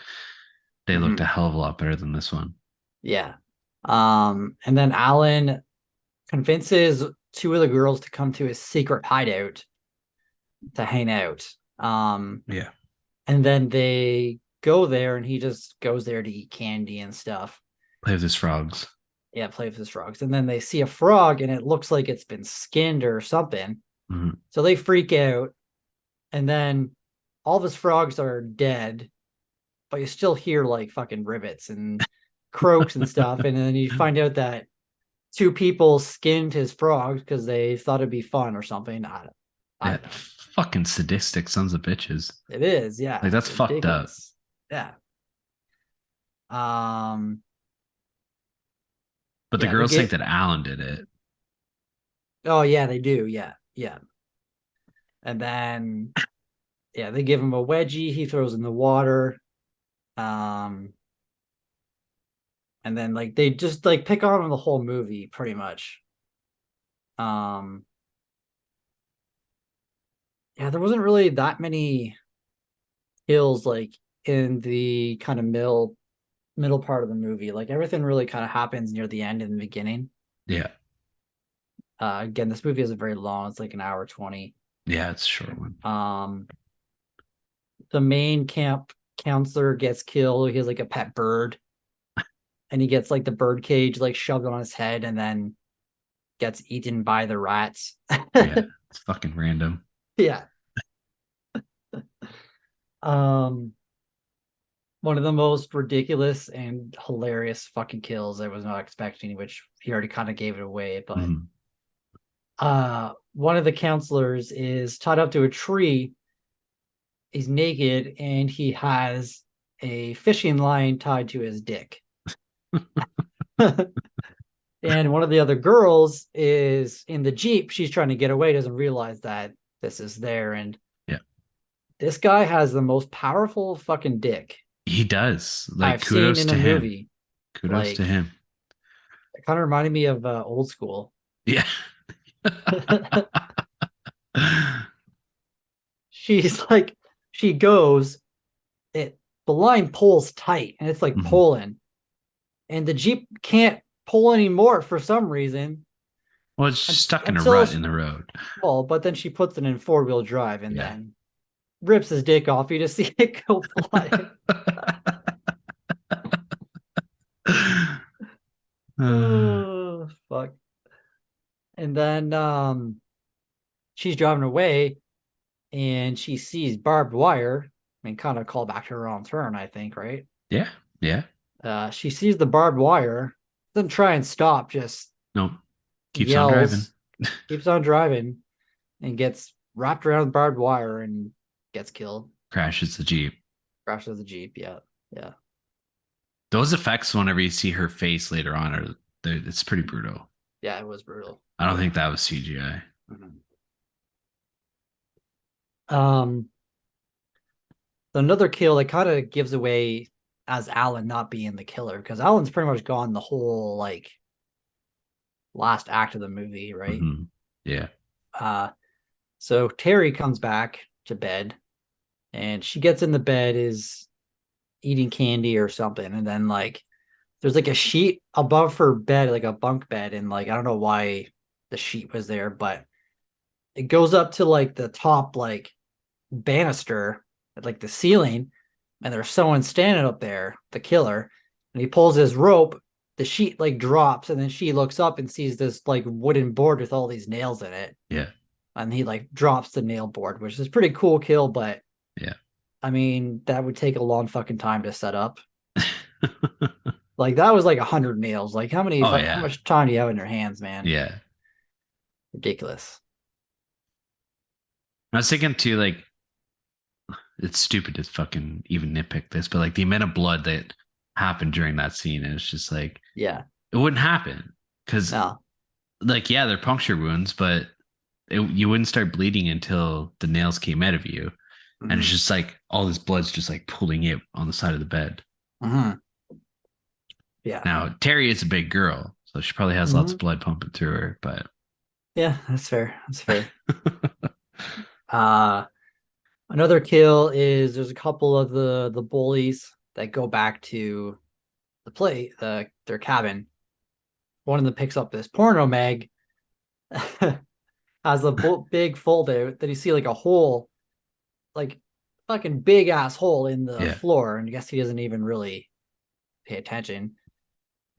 they looked a hell of a lot better than this one. Yeah. And then Alan convinces two of the girls to come to his secret hideout to hang out. And then they go there, and he just goes there to eat candy and stuff. Play with his frogs. Yeah, play with his frogs. And then they see a frog, and it looks like it's been skinned or something. So they freak out. And then all of his frogs are dead. but you still hear like fucking rivets and croaks and stuff. And then you find out that two people skinned his frogs because they thought it'd be fun or something. I Yeah, don't know. fucking sadistic sons of bitches. It is, yeah, Like that's it's fucked up. ridiculous. Yeah. Um, But the yeah, they girls think get that Alan did it. oh yeah, they do. Yeah, yeah. And then yeah, they give him a wedgie, he throws in the water. Um, and then like they just like pick on him the whole movie pretty much. Um, yeah, there wasn't really that many kills like in the kind of middle part of the movie. Like everything really kind of happens near the end and the beginning. Yeah. Again, this movie isn't very long. It's like an hour 20. Yeah, it's a short one. The main camp counselor gets killed. He has like a pet bird, and he gets like the bird cage like shoved on his head, and then gets eaten by the rats. Yeah, it's fucking random. Yeah. Um, one of the most ridiculous and hilarious fucking kills I was not expecting, which he already kind of gave it away, but one of the counselors is tied up to a tree. He's naked and he has a fishing line tied to his dick. And one of the other girls is in the Jeep. She's trying to get away, doesn't realize that this is there. And Yeah. this guy has the most powerful fucking dick He does. Like I've seen kudos in to a him. movie. Kudos to Like, him. it kind of reminded me of Old School. Yeah. She's like, she goes, the line pulls tight and it's like Mhm. pulling, and the Jeep can't pull anymore for some reason Well, it's stuck in a until rut in the road. well, but then she puts it in 4-wheel drive and Yeah. then rips his dick off. You just see it go flying. Oh fuck. And then she's driving away and she sees barbed wire. I mean, kind of call back to her own turn, I think, right? Yeah. Yeah. She sees the barbed wire, doesn't try and stop, just Nope. Keeps on driving. yells, keeps on driving, and gets wrapped around barbed wire and gets killed. Crashes the Jeep. Crashes the Jeep. Yeah. Yeah. Those effects, whenever you see her face later on, it's pretty brutal. Yeah, it was brutal. I don't think that was CGI. Um, another kill that kind of gives away as Alan not being the killer, because Alan's pretty much gone the whole like last act of the movie, right? Mhm. Yeah. So Terry comes back to bed and she gets in the bed, is eating candy or something, and then like there's like a sheet above her bed, like a bunk bed, and like I don't know why the sheet was there, but it goes up to like the top like banister at like the ceiling, and there's someone standing up there, the killer, and he pulls his rope, the sheet like drops, and then she looks up and sees this like wooden board with all these nails in it. Yeah. And he like drops the nail board, which is pretty cool kill, but Yeah. I mean that would take a long fucking time to set up. Like that was like 100 nails. Like how many? Oh How yeah. much time do you have in your hands, man? Yeah. Ridiculous. I was thinking too, like it's stupid to fucking even nitpick this, but like the amount of blood that happened during that scene, and it's just like Yeah. it wouldn't happen because, No. like, yeah, they're puncture wounds, but you wouldn't start bleeding until the nails came out of you, and it's just like all this blood's just like pulling it on the side of the bed. Yeah. Now Terry is a big girl, so she probably has lots of blood pumping through her, but yeah, that's fair. That's fair. Another kill is there's a couple of the bullies that go back to their cabin. One of them picks up this porno mag, has a big fold out that you see like a hole, like fucking big ass hole in the yeah. floor, and I guess he doesn't even really pay attention.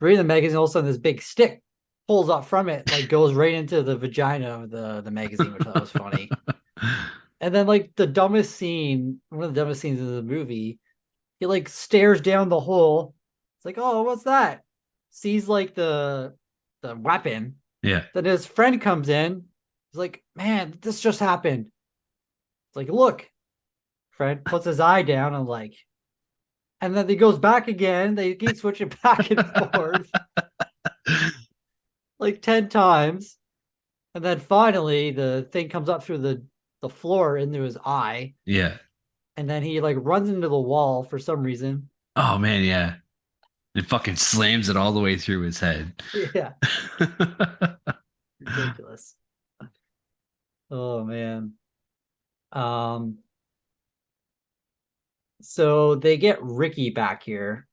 Reading the magazine, all of a sudden this big stick pulls up from it, like goes right into the vagina of the magazine, which I thought was funny. And then like the dumbest scene, one of the dumbest scenes of the movie, He like stares down the hole. It's like, oh, what's that? Sees like the weapon. Yeah. Then his friend comes in. He's like, man, this just happened. It's like, look. Fred puts his eye down and like, and then he goes back again. They keep switching back and forth like 10 times. And then finally the thing comes up through the floor into his eye. Yeah. And then he like runs into the wall for some reason. Oh man, yeah. It fucking slams it all the way through his head. Yeah. Ridiculous. Oh man. Um so they get Ricky back here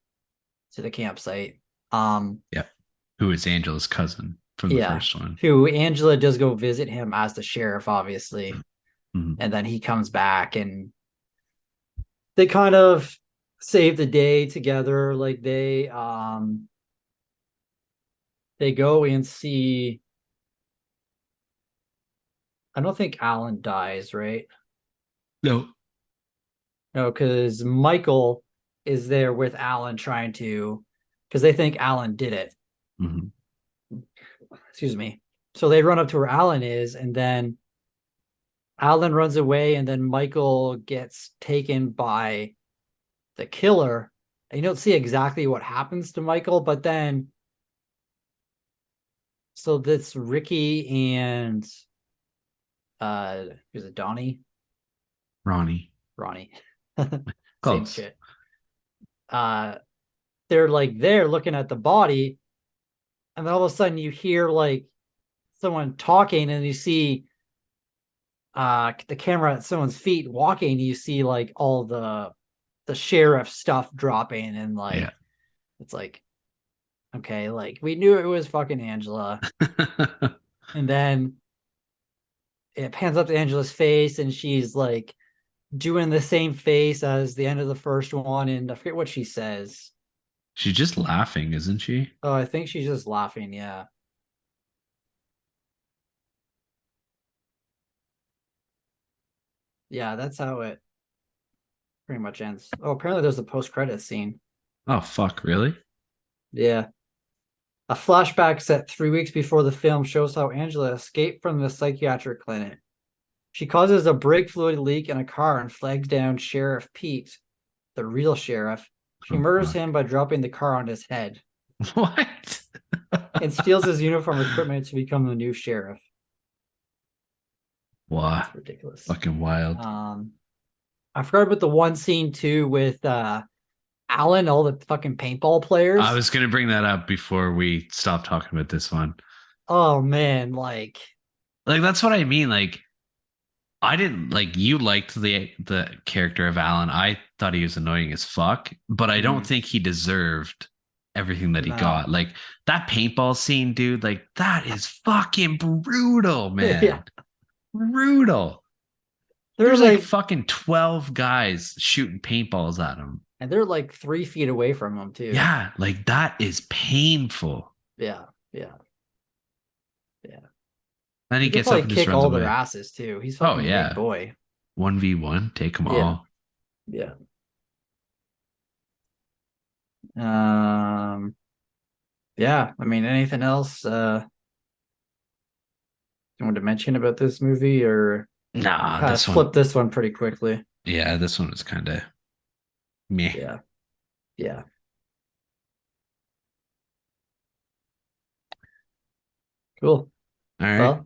to the campsite. Yeah. Who is Angela's cousin from the Yeah. first one. Who Angela does go visit him as the sheriff, obviously. Mhm. And then he comes back and they kind of save the day together. Like they go and see, I don't think Alan dies, right? No. No, because Michael is there with Alan trying to, because they think Alan did it. Mhm. Excuse me. So they run up to where Alan is, and then Alan runs away, and then Michael gets taken by the killer. And you don't see exactly what happens to Michael, but then so that's Ricky and is it Donnie? Ronnie. Ronnie. Same Close. shit. Uh they're like there looking at the body, and then all of a sudden you hear like someone talking, and you see the camera at someone's feet walking, and you see like all the sheriff stuff dropping, and like Yeah. it's like, okay, like we knew it was fucking Angela. And then it pans up to Angela's face, and she's like doing the same face as the end of the first one, and I forget what she says. She's just laughing, isn't she? Oh, I think she's just laughing. Yeah. Yeah, that's how it pretty much ends. Oh, apparently there's a post-credit scene. Oh fuck, really? Yeah. A flashback set 3 weeks before the film shows how Angela escaped from the psychiatric clinic. She causes a brake fluid leak in a car and flags down Sheriff Pete, the real sheriff. She Oh murders fuck. him by dropping the car on his head What? and steals his uniform equipment to become the new sheriff. Wow. It's ridiculous. Fucking wild. I forgot about the one scene too with Alan, all the fucking paintball I players. was gonna bring that up before we stopped talking about this one. Oh man, like Like that's what I mean. Like I didn't like you liked the character of Alan. I thought he was annoying as fuck, but I don't think he deserved everything that he no. got. Like that paintball scene, dude, like that is fucking brutal, Yeah. man. Brutal. They're There's like like, fucking 12 guys shooting paintballs at him. and they're like 3 feet away from him too. Yeah, like that is painful. Yeah, yeah, yeah. Then he He could gets up probably and just kick runs all their away. asses too. He's Oh fucking a big yeah. boy. 1v1, take them Yeah, all. yeah. Um, yeah. I mean, anything else you want to mention about this movie, or Nah, kind of this one. flip this one pretty quickly? Yeah, this one was kind of meh. Yeah, yeah. Cool. All right. Well,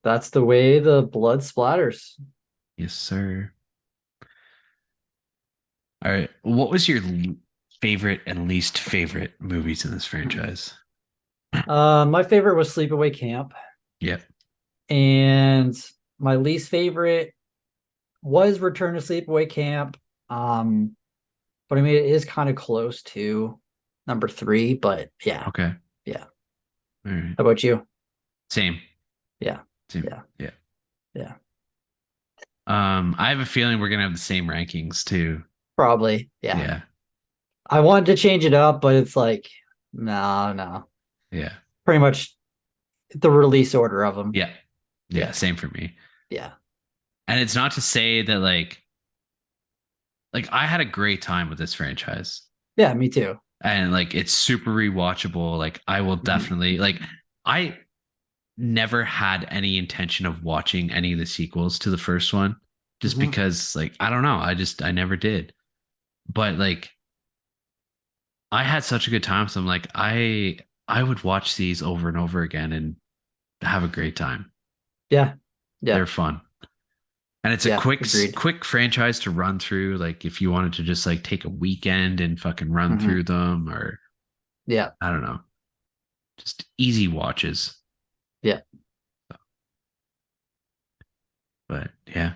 that's the way the blood splatters. Yes, sir. All right. What was your favorite and least favorite movies in this franchise? My favorite was Sleepaway Camp, Yep. and my least favorite was Return to Sleepaway Camp. But I mean, it is kind of close to number three. But yeah, Okay. yeah. All right. How about you? Same. Yeah, Same. yeah, Yeah. yeah. I have a feeling we're gonna have the same rankings too. Probably. Yeah. Yeah. I wanted to change it up, but it's like, no, no. Yeah. Pretty much the release order of them. Yeah. Yeah. Yeah. Same for me. Yeah. And it's not to say that like like I had a great time with this franchise. Yeah, me too. And like it's super rewatchable. Like I will Mhm. definitely like I never had any intention of watching any of the sequels to the first one just Mhm. because like I don't know, I never did. But like I had such a good time so I'm like I would watch these over and over again and have a great time. Yeah. Yeah. They're fun. And it's a Yeah. Agreed. quick franchise to run through like if you wanted to just like take a weekend and fucking run Mhm. through them or Yeah. I don't know, just easy watches. Yeah. But yeah.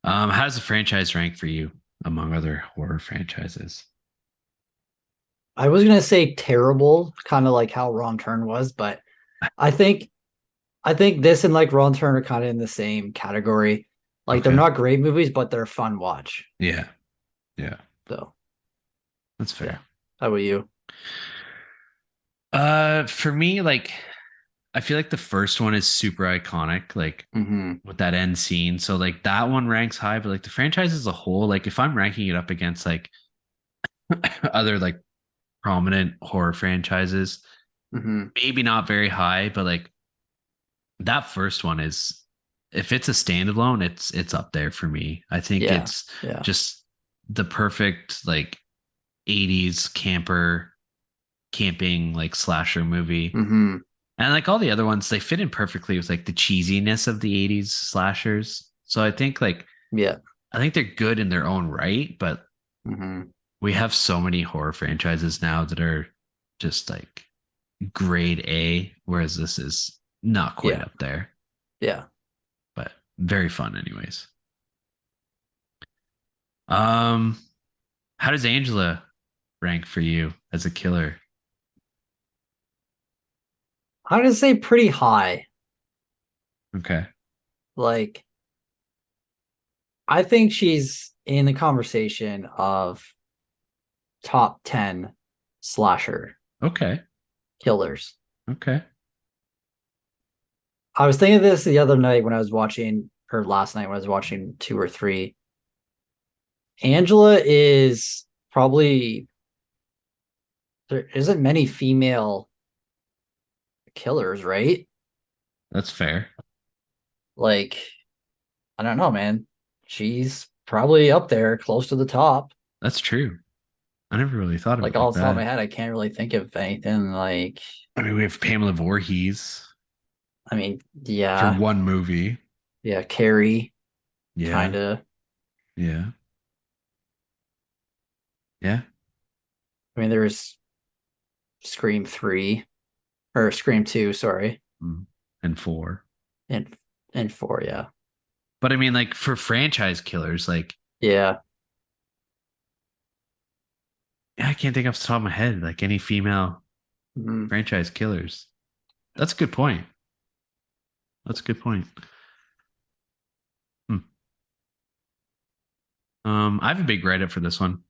How does the franchise rank for you among other horror franchises? I was gonna say terrible, kind of like how Wrong Turn was, but I think I think this and like Wrong Turn are kind of in the same category. Like they're Okay. not great movies, but they're a fun watch. Yeah. Yeah. So That's yeah. fair. How about you? For me, like I feel like the first one is super iconic, like Mm-hmm. with that end scene. So like that one ranks high, but like the franchise as a whole, like if I'm ranking it up against like other like prominent horror franchises, Mm-hmm. maybe not very high, but like that first one is if it's a standalone, it's up there for me. I think Yeah. it's Yeah. just the perfect like 80s camping like slasher movie. Mm-hmm. And like all the other ones, they fit in perfectly with like the cheesiness of the 80s slashers. So Yeah. I think they're good in their own right, but Mm-hmm. we have so many horror franchises now that are just like grade A, whereas this is not quite Yeah. up there, Yeah. but very fun anyways. Um, how does Angela rank for you as a killer? I would say pretty high. Okay. Like I think she's in the conversation of top 10 slasher Okay. killers. Okay. I was thinking of this the other night when I was watching, or last night when I was watching two or three. Angela is probably, there isn't many female killers, right? That's fair. Like, I don't know, man. She's probably up there close to the top. That's true. I never really thought of Like, it like all the top of my that. head, I can't really think of anything. Like, I mean, we have Pamela Voorhees I mean, for yeah, one movie. yeah, Carrie, kind Yeah. of. Yeah. Yeah. I mean, there's Scream 3 or Scream 2, sorry, Mm. And four. and and 4, yeah. But I mean, like for franchise killers, like Yeah. I can't think off the top of my head, like any female Mhm. franchise killers. That's a good point. That's a good point. Hmm. I have a big write up for this one.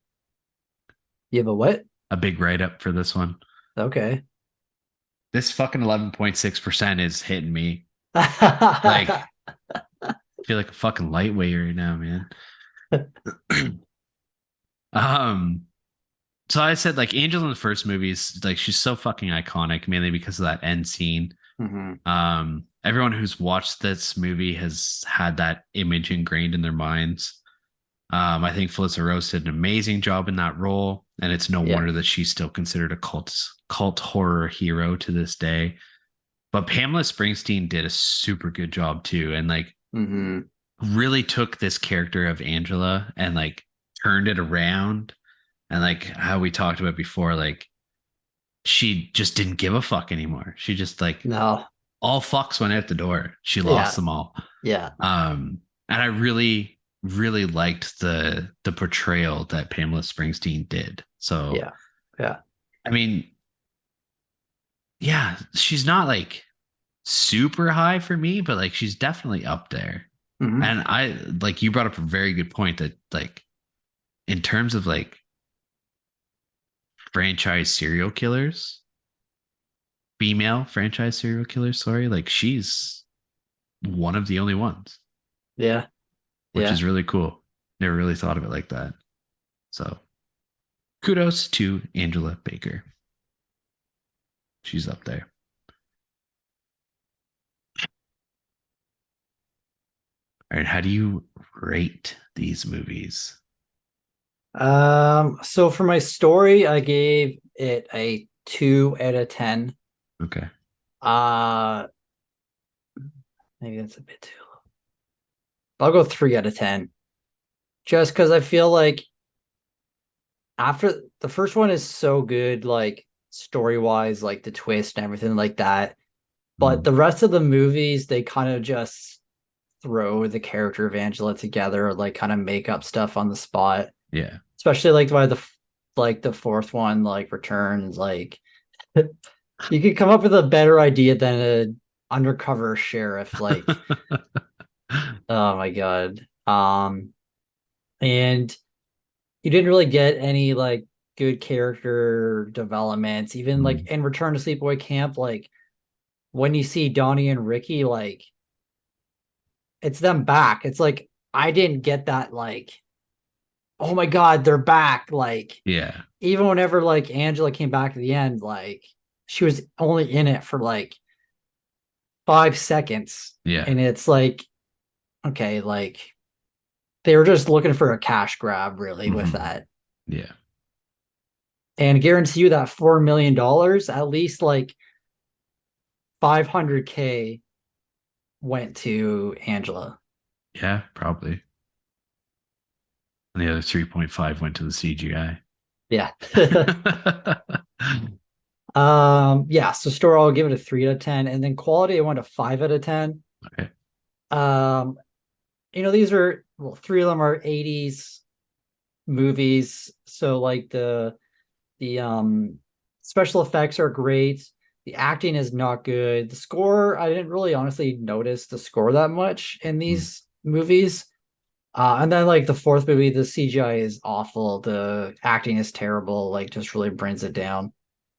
You have a what? A big write up for this one. Okay. This fucking 11.6% is hitting me. Like, I feel like a fucking lightweight right now, man. um, so I said like Angel in the first movie is like she's so fucking iconic, mainly because of that end scene. Hmm. Everyone who's watched this movie has had that image ingrained in their minds. I think Felissa Rose did an amazing job in that role, and it's no Yeah. wonder that she's still considered a cult horror hero to this day. But Pamela Springsteen did a super good job too, and like Hmm. really took this character of Angela and like turned it around. And like how we talked about before, like she just didn't give a fuck anymore. She just like No. all fucks went out the door. She lost Yeah. them all. Yeah. And I really liked the portrayal that Pamela Springsteen did. So Yeah. Yeah. I mean, yeah, she's not like super high for me, but like she's definitely up there. Hmm. And I like you brought up a very good point that like in terms of like franchise serial killers, female franchise serial killers, sorry, like she's one of the only ones, Yeah. which is Yeah. really cool. Never really thought of it like that. So kudos to Angela Baker. She's up there. All right, how do you rate these movies? So for my story, I gave it a 2 out of 10. Okay. Uh Maybe that's a bit too low. I'll go 3 out of 10. Just because I feel like after the first one is so good, like story-wise, like the twist and everything like that. But Mm, the rest of the movies, they kind of just throw the character of Angela together, like kind of make up stuff on the spot. yeah. Especially like the fourth one, like returns, like you could come up with a better idea than a undercover sheriff. Like, oh my god. And you didn't really get any like good character developments. Even like Mm, in Return to Sleepaway Camp, like when you see Donnie and Ricky, like it's them back. It's like I didn't get that like, oh my god, they're back. Like yeah. even whenever like Angela came back at the end, like she was only in it for like 5 seconds. Yeah. And it's like, okay, like they were just looking for a cash grab really with Hmm. that. Yeah. And guarantee you that $4 million, at least like 500K went to Angela. Yeah, probably. And the other 3.5 went to the CGI. Yeah. Yeah, so store I'll give it a 3 out of 10. And then quality I went a 5 out of 10. Okay. Um, these are well, three of them are 80s movies. So like the special effects are great. The acting is not good. The score, I didn't really honestly notice the score that much in Mm, these movies. And then like the fourth movie, the CGI is awful. The acting is terrible, like just really brings it down.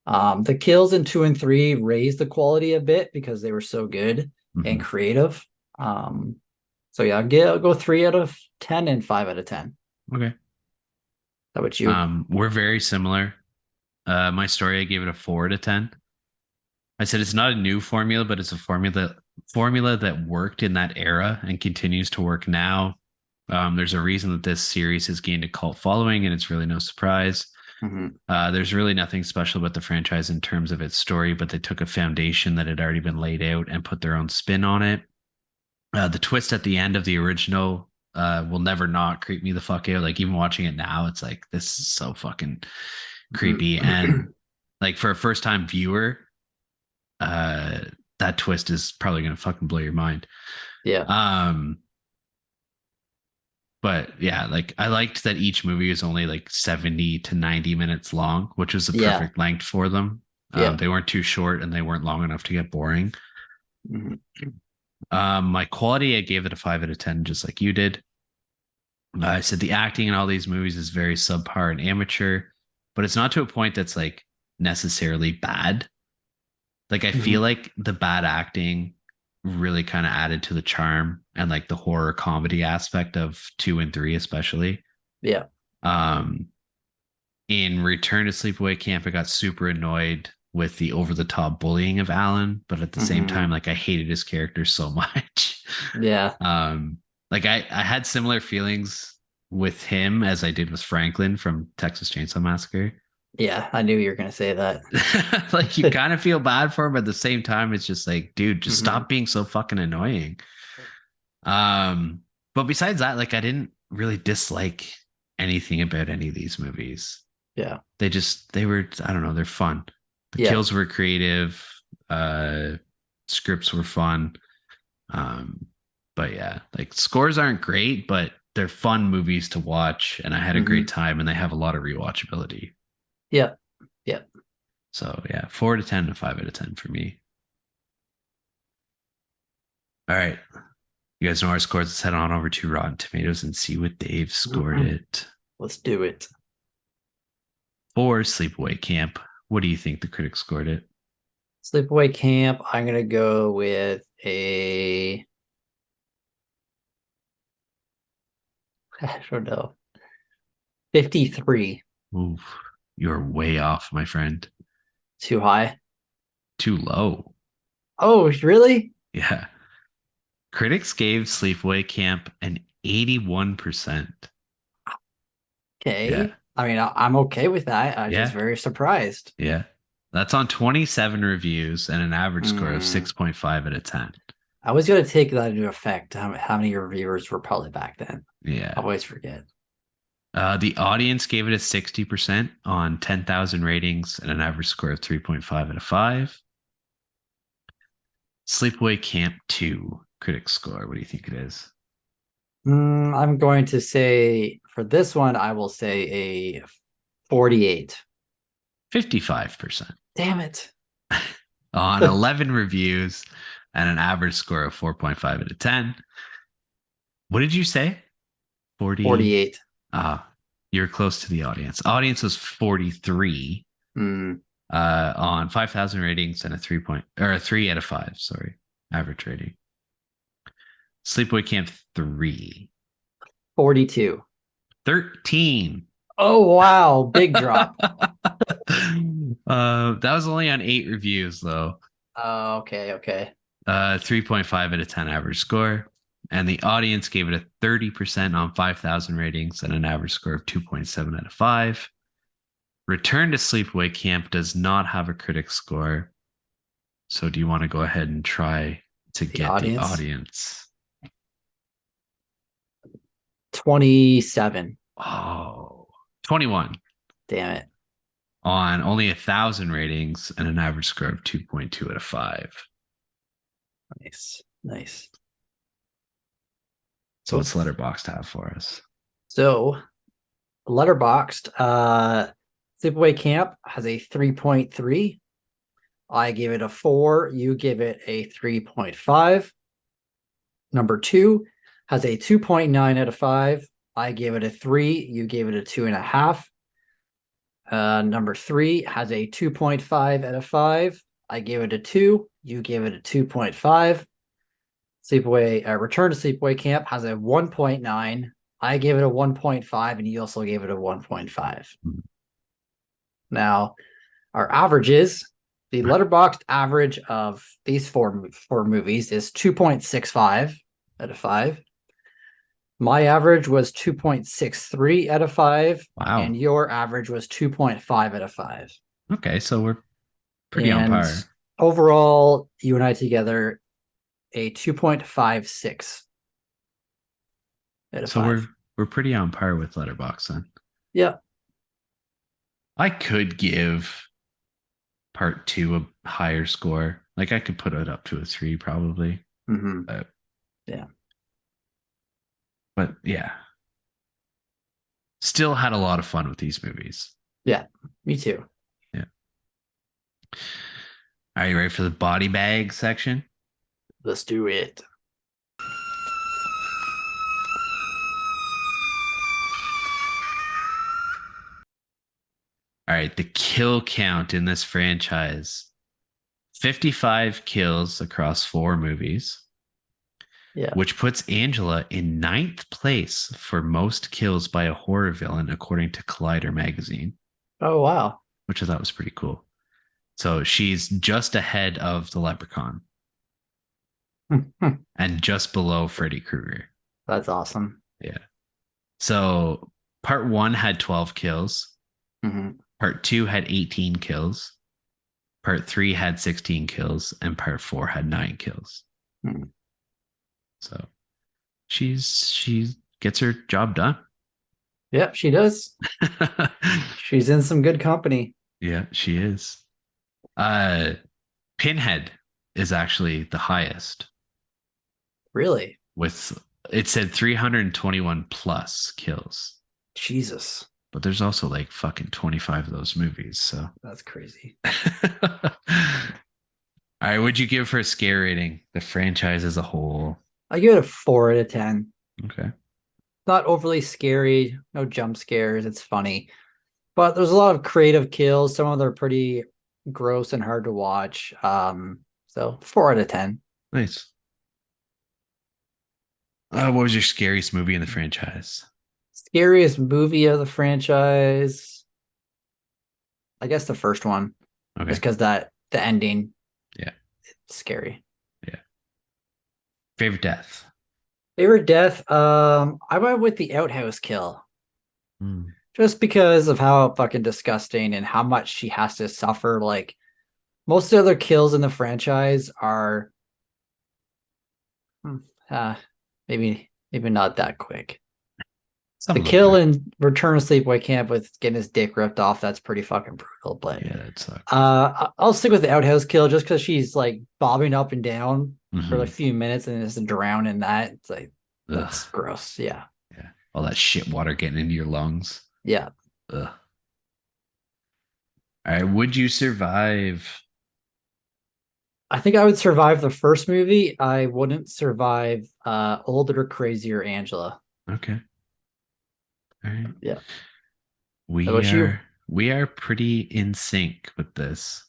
The kills in two and three raised the quality a bit because they were so good and mhm. creative. Um, so yeah, I'll go 3 out of 10 and 5 out of 10. Okay. How about you? We're very similar. My story, I gave it a 4 out of 10. I said it's not a new formula, but it's a formula that worked in that era and continues to work now. There's a reason that this series has gained a cult following, and it's really no surprise. Mhm. There's really nothing special about the franchise in terms of its story, but they took a foundation that had already been laid out and put their own spin on it. The twist at the end of the original will never not creep me the fuck out. Like even watching it now, it's like this is so fucking creepy. And Mhm. like for a first time viewer, uh, that twist is probably gonna fucking blow your mind. Yeah. Um, but yeah, like I liked that each movie was only like 70 to 90 minutes long, which was the Yeah. perfect length for them. Yeah. They weren't too short and they weren't long enough to get boring. Mhm. My quality, I gave it a 5 out of 10, just like you did. I said the acting in all these movies is very subpar and amateur, but it's not to a point that's like necessarily bad. Like I feel Mhm. like the bad acting really kind of added to the charm and like the horror comedy aspect of two and three, especially. Yeah. Um, in Return to Sleepaway Camp, I got super annoyed with the over the top bullying of Alan, but at the same time, Mhm. like I hated his character so much. Yeah. um, like I had similar feelings with him as I did with Franklin from Texas Chainsaw Massacre. Yeah. I knew you were gonna say that. Like you kind of feel bad for him, but at the same time, it's just like, dude, just Mhm. stop being so fucking annoying. Um, but besides that, like I didn't really dislike anything about any of these movies. Yeah. They were, I don't know, they're fun. The Yeah. kills were creative, uh, scripts were fun. Um, but yeah, like scores aren't great, but they're fun movies to watch, and I had a great Mhm. time, and they have a lot of rewatchability. Yeah. Yeah. So yeah, 4 to 10 and 5 out of 10 for me. All right. You guys know our scores. Let's head on over to Rotten Tomatoes and see what Dave scored Mhm. it Let's do it. for Sleepaway Camp. What do you think the critics scored it? Sleepaway Camp. I'm gonna go with a. I don't know. 53. Oof, you're way off, my friend. Too high. Too low. Oh, really? Yeah. Critics gave Sleepaway Camp an 81%. Yeah. Okay. I mean, I'm okay with that. I'm just Yeah. very surprised. Yeah. That's on 27 reviews and an average score of Hmm. 6.5 out of 10. I was going to take that into effect. How many reviewers were probably back then? I Yeah. always forget. The audience gave it a 60% on 10,000 ratings and an average score of 3.5 out of 5. Sleepaway Camp 2 critic score. What do you think it is? I'm going to say for this one, I will say a 48. 55% Damn it. on 11 reviews and an average score of 4.5 out of 10. What did you say? 40. 48. You're close to the audience. Audience was 43 Mm, on 5,000 ratings and a 3 out of 5, sorry, average rating. Sleepaway Camp 3. 42. 13. Oh, wow. Big drop. That was only on 8 reviews though. Oh, okay. Okay. 3.5 out of 10 average score. And the audience gave it a 30% on 5,000 ratings and an average score of 2.7 out of 5. Return to Sleepaway Camp does not have a critic score. So do you want to go ahead and try to The get the audience. audience? 27. Oh, 21 Damn it. on only 1,000 ratings and an average score of 2.2 out of 5. Nice. Nice. So what's Letterboxd have for us? So Letterboxed, Sleepaway Camp has a 3.3. I give it a 4. You give it a 3.5. Number 2 has a 2.9 out of 5. I gave it a 3. You gave it a 2.5. Number 3 has a 2.5 out of 5. I gave it a 2. You gave it a 2.5. Return to Sleepaway Camp has a 1.9. I gave it a 1.5, and you also gave it a 1.5. Mm-hmm. Now, our averages, the letterboxed average of these four movies is 2.65 out of 5. My average was 2.63 out of 5. Wow. And your average was 2.5 out of 5. Okay, so we're pretty on par. Overall, you and I together, a 2.56 out of 5. So we're pretty on par with Letterboxd then. Yeah. I could give part 2 a higher score. Like I could put it up to a 3 probably. Mm-hmm. Yeah. But yeah. Still had a lot of fun with these movies. Yeah, me too. Yeah. Are you ready for the body bag section? Let's do it. All right, the kill count in this franchise 55 kills across 4 movies. Yeah. Which puts Angela in 9th place for most kills by a horror villain, according to Collider magazine. Oh, wow. Which I thought was pretty cool. So she's just ahead of the Leprechaun and just below Freddy Krueger. That's awesome. Yeah. So part 1 had 12 kills. Mm-hmm. Part 2 had 18 kills. Part 3 had 16 kills. And part 4 had 9 kills. Mm-hmm. So she gets her job done. Yep, she does. She's in some good company. Yeah, she is. Pinhead is actually the highest. Really? With it said 321 plus kills. Jesus. But there's also like fucking 25 of those movies, so that's crazy. All right, what'd you give for a scare rating? The franchise as a whole. I give it a 4 out of 10. Okay. Not overly scary, no jump scares. It's funny. But there's a lot of creative kills. Some of them are pretty gross and hard to watch. So 4 out of 10. Nice. What was your scariest movie in the franchise? Scariest movie of the franchise. I guess the first one. Okay. Just because the ending, Yeah. scary. Yeah. Favorite death. Favorite death. I went with the outhouse kill. Mm. Just because of how fucking disgusting and how much she has to suffer. Like most of the other kills in the franchise are hmm, uh, maybe not that quick. Some The of them kill are. in Return of Sleepaway Camp with getting his dick ripped off, that's pretty fucking brutal. But Yeah, that sucks. I'll stick with the outhouse kill just because she's like bobbing up and down for a Mm-hmm. few minutes and just drown in that. It's like Ugh. that's gross. Yeah. Yeah. All that shit water getting into your lungs. Yeah. Ugh. All right. Would you survive? I think I would survive the first movie. I wouldn't survive older, crazier Angela. Okay. All right. Yeah. How We about you? are we are pretty in sync with this.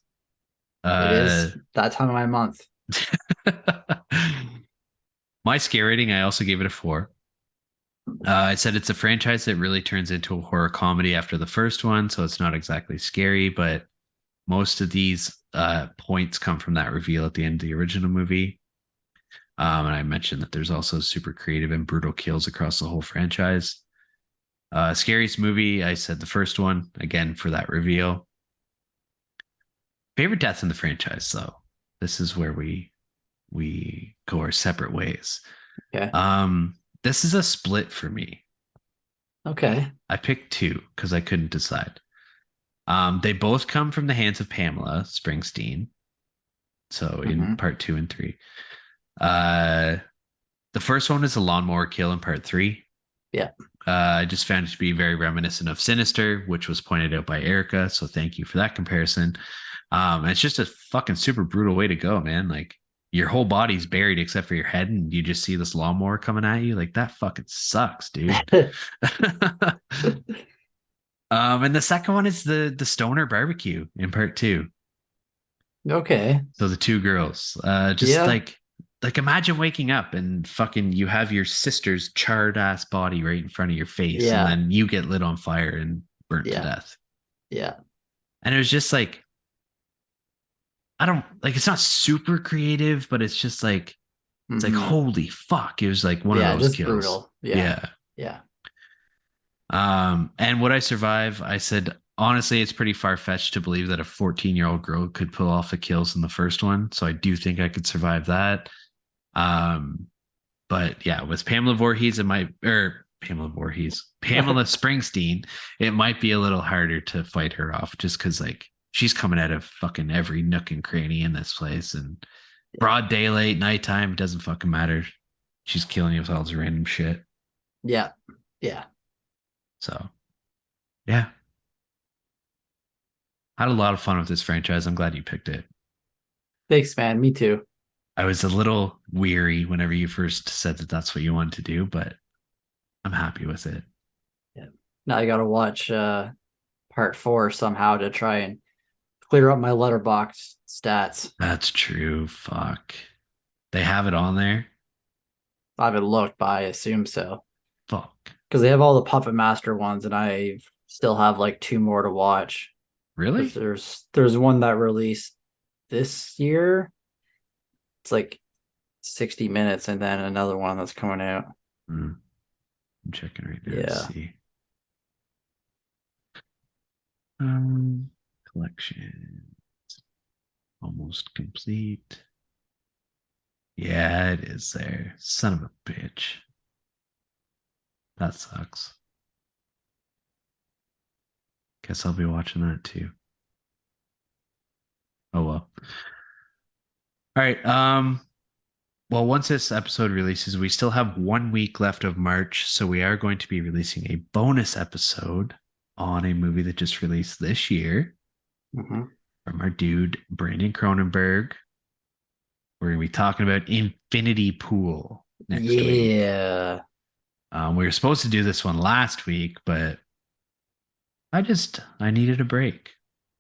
It Uh is that time of my month. my scare rating, I also gave it a 4. I said it's a franchise that really turns into a horror comedy after the first one, so it's not exactly scary, but most of these points come from that reveal at the end of the original movie. And I mentioned that there's also super creative and brutal kills across the whole franchise. Scariest movie, I said the first one, again for that reveal. Favorite deaths in the franchise, though. This is where we go our separate ways. Okay. This is a split for me. Okay. I picked two because I couldn't decide. They both come from the hands of Pamela Springsteen. So in Mm-hmm. part 2 and 3. Uh the first one is a lawnmower kill in part 3. Yeah. I just found it to be very reminiscent of Sinister, which was pointed out by Erica. So thank you for that comparison. It's just a fucking super brutal way to go, man. Like your whole body's buried except for your head, and you just see this lawnmower coming at you. Like that fucking sucks, dude. And the second one is the stoner barbecue in part 2. Okay. So the two girls, just Yeah. like imagine waking up and fucking you have your sister's charred ass body right in front of your face, and Yeah. then you get lit on fire and burnt to Yeah. death. Yeah. And it was just like, I don't like, it's not super creative, but it's just like, it's like, Mm-hmm. holy fuck. It was like one of Yeah. those Just kills. brutal. Yeah. Yeah. Yeah. And would I survive? I said, honestly, it's pretty far fetched to believe that a 14-year-old girl could pull off the kills in the first one. So I do think I could survive that. Um, but yeah, with Pamela Voorhees, it might, or Pamela Voorhees, Pamela Springsteen, it might be a little harder to fight her off just because like she's coming out of fucking every nook and cranny in this place, and broad daylight, nighttime, it doesn't fucking matter. She's killing you with all this random shit. Yeah. Yeah. So yeah, I had a lot of fun with this franchise. I'm glad you picked it. Thanks, man. Me too. I was a little weary whenever you first said that that's what you wanted to do, but I'm happy with it. Yeah. Now I gotta watch part 4 somehow to try and clear up my letterbox stats. That's true. Fuck. They have it on there. I haven't looked, but I assume so. Fuck. Because they have all the Puppet Master ones, and I still have like 2 more to watch. Because Really? there's one that released this year. It's like 60 minutes, and then another one that's coming out. I'm checking right now to Yeah. see. Collection almost complete. Yeah, it is there. Son of a bitch. That sucks. Guess I'll be watching that too. Oh well. All right. Well, once this episode releases, we still have 1 week left of March, so we are going to be releasing a bonus episode on a movie that just released this year Mm-hmm. from our dude Brandon Cronenberg. We're going to be talking about Infinity Pool next week. Yeah. We were supposed to do this one last week, but I needed a break.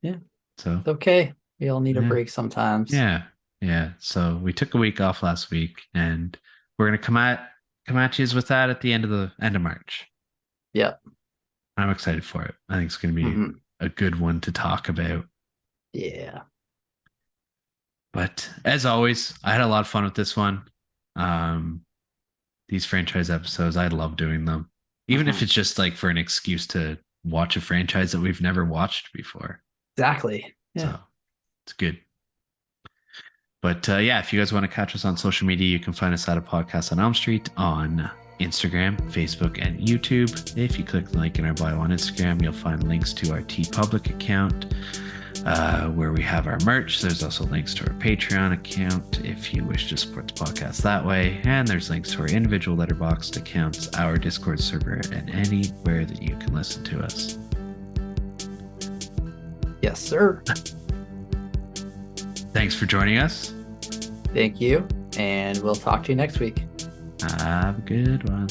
Yeah. So It's okay. We all need a yeah, break sometimes. yeah, yeah. So we took a week off last week, and we're gonna come at you with that at the end of March. Yep. I'm excited for it. I think it's going to be a good one to talk about. Yeah. But as always, I had a lot of fun with this one. These franchise episodes, I love doing them, even if it's just like for an excuse to watch a franchise that we've never watched before. Exactly. Yeah. So it's good. But yeah, if you guys want to catch us on social media, you can find us at a podcast on Elm Street on Instagram, Facebook, and YouTube. If you click the link in our bio on Instagram, you'll find links to our TeePublic account where we have our merch. There's also links to our Patreon account if you wish to support the podcast that way. And there's links to our individual Letterboxd accounts, our Discord server, and anywhere that you can listen to us. Yes, sir. Thanks for joining us. Thank you. And we'll talk to you next week. Have a good one.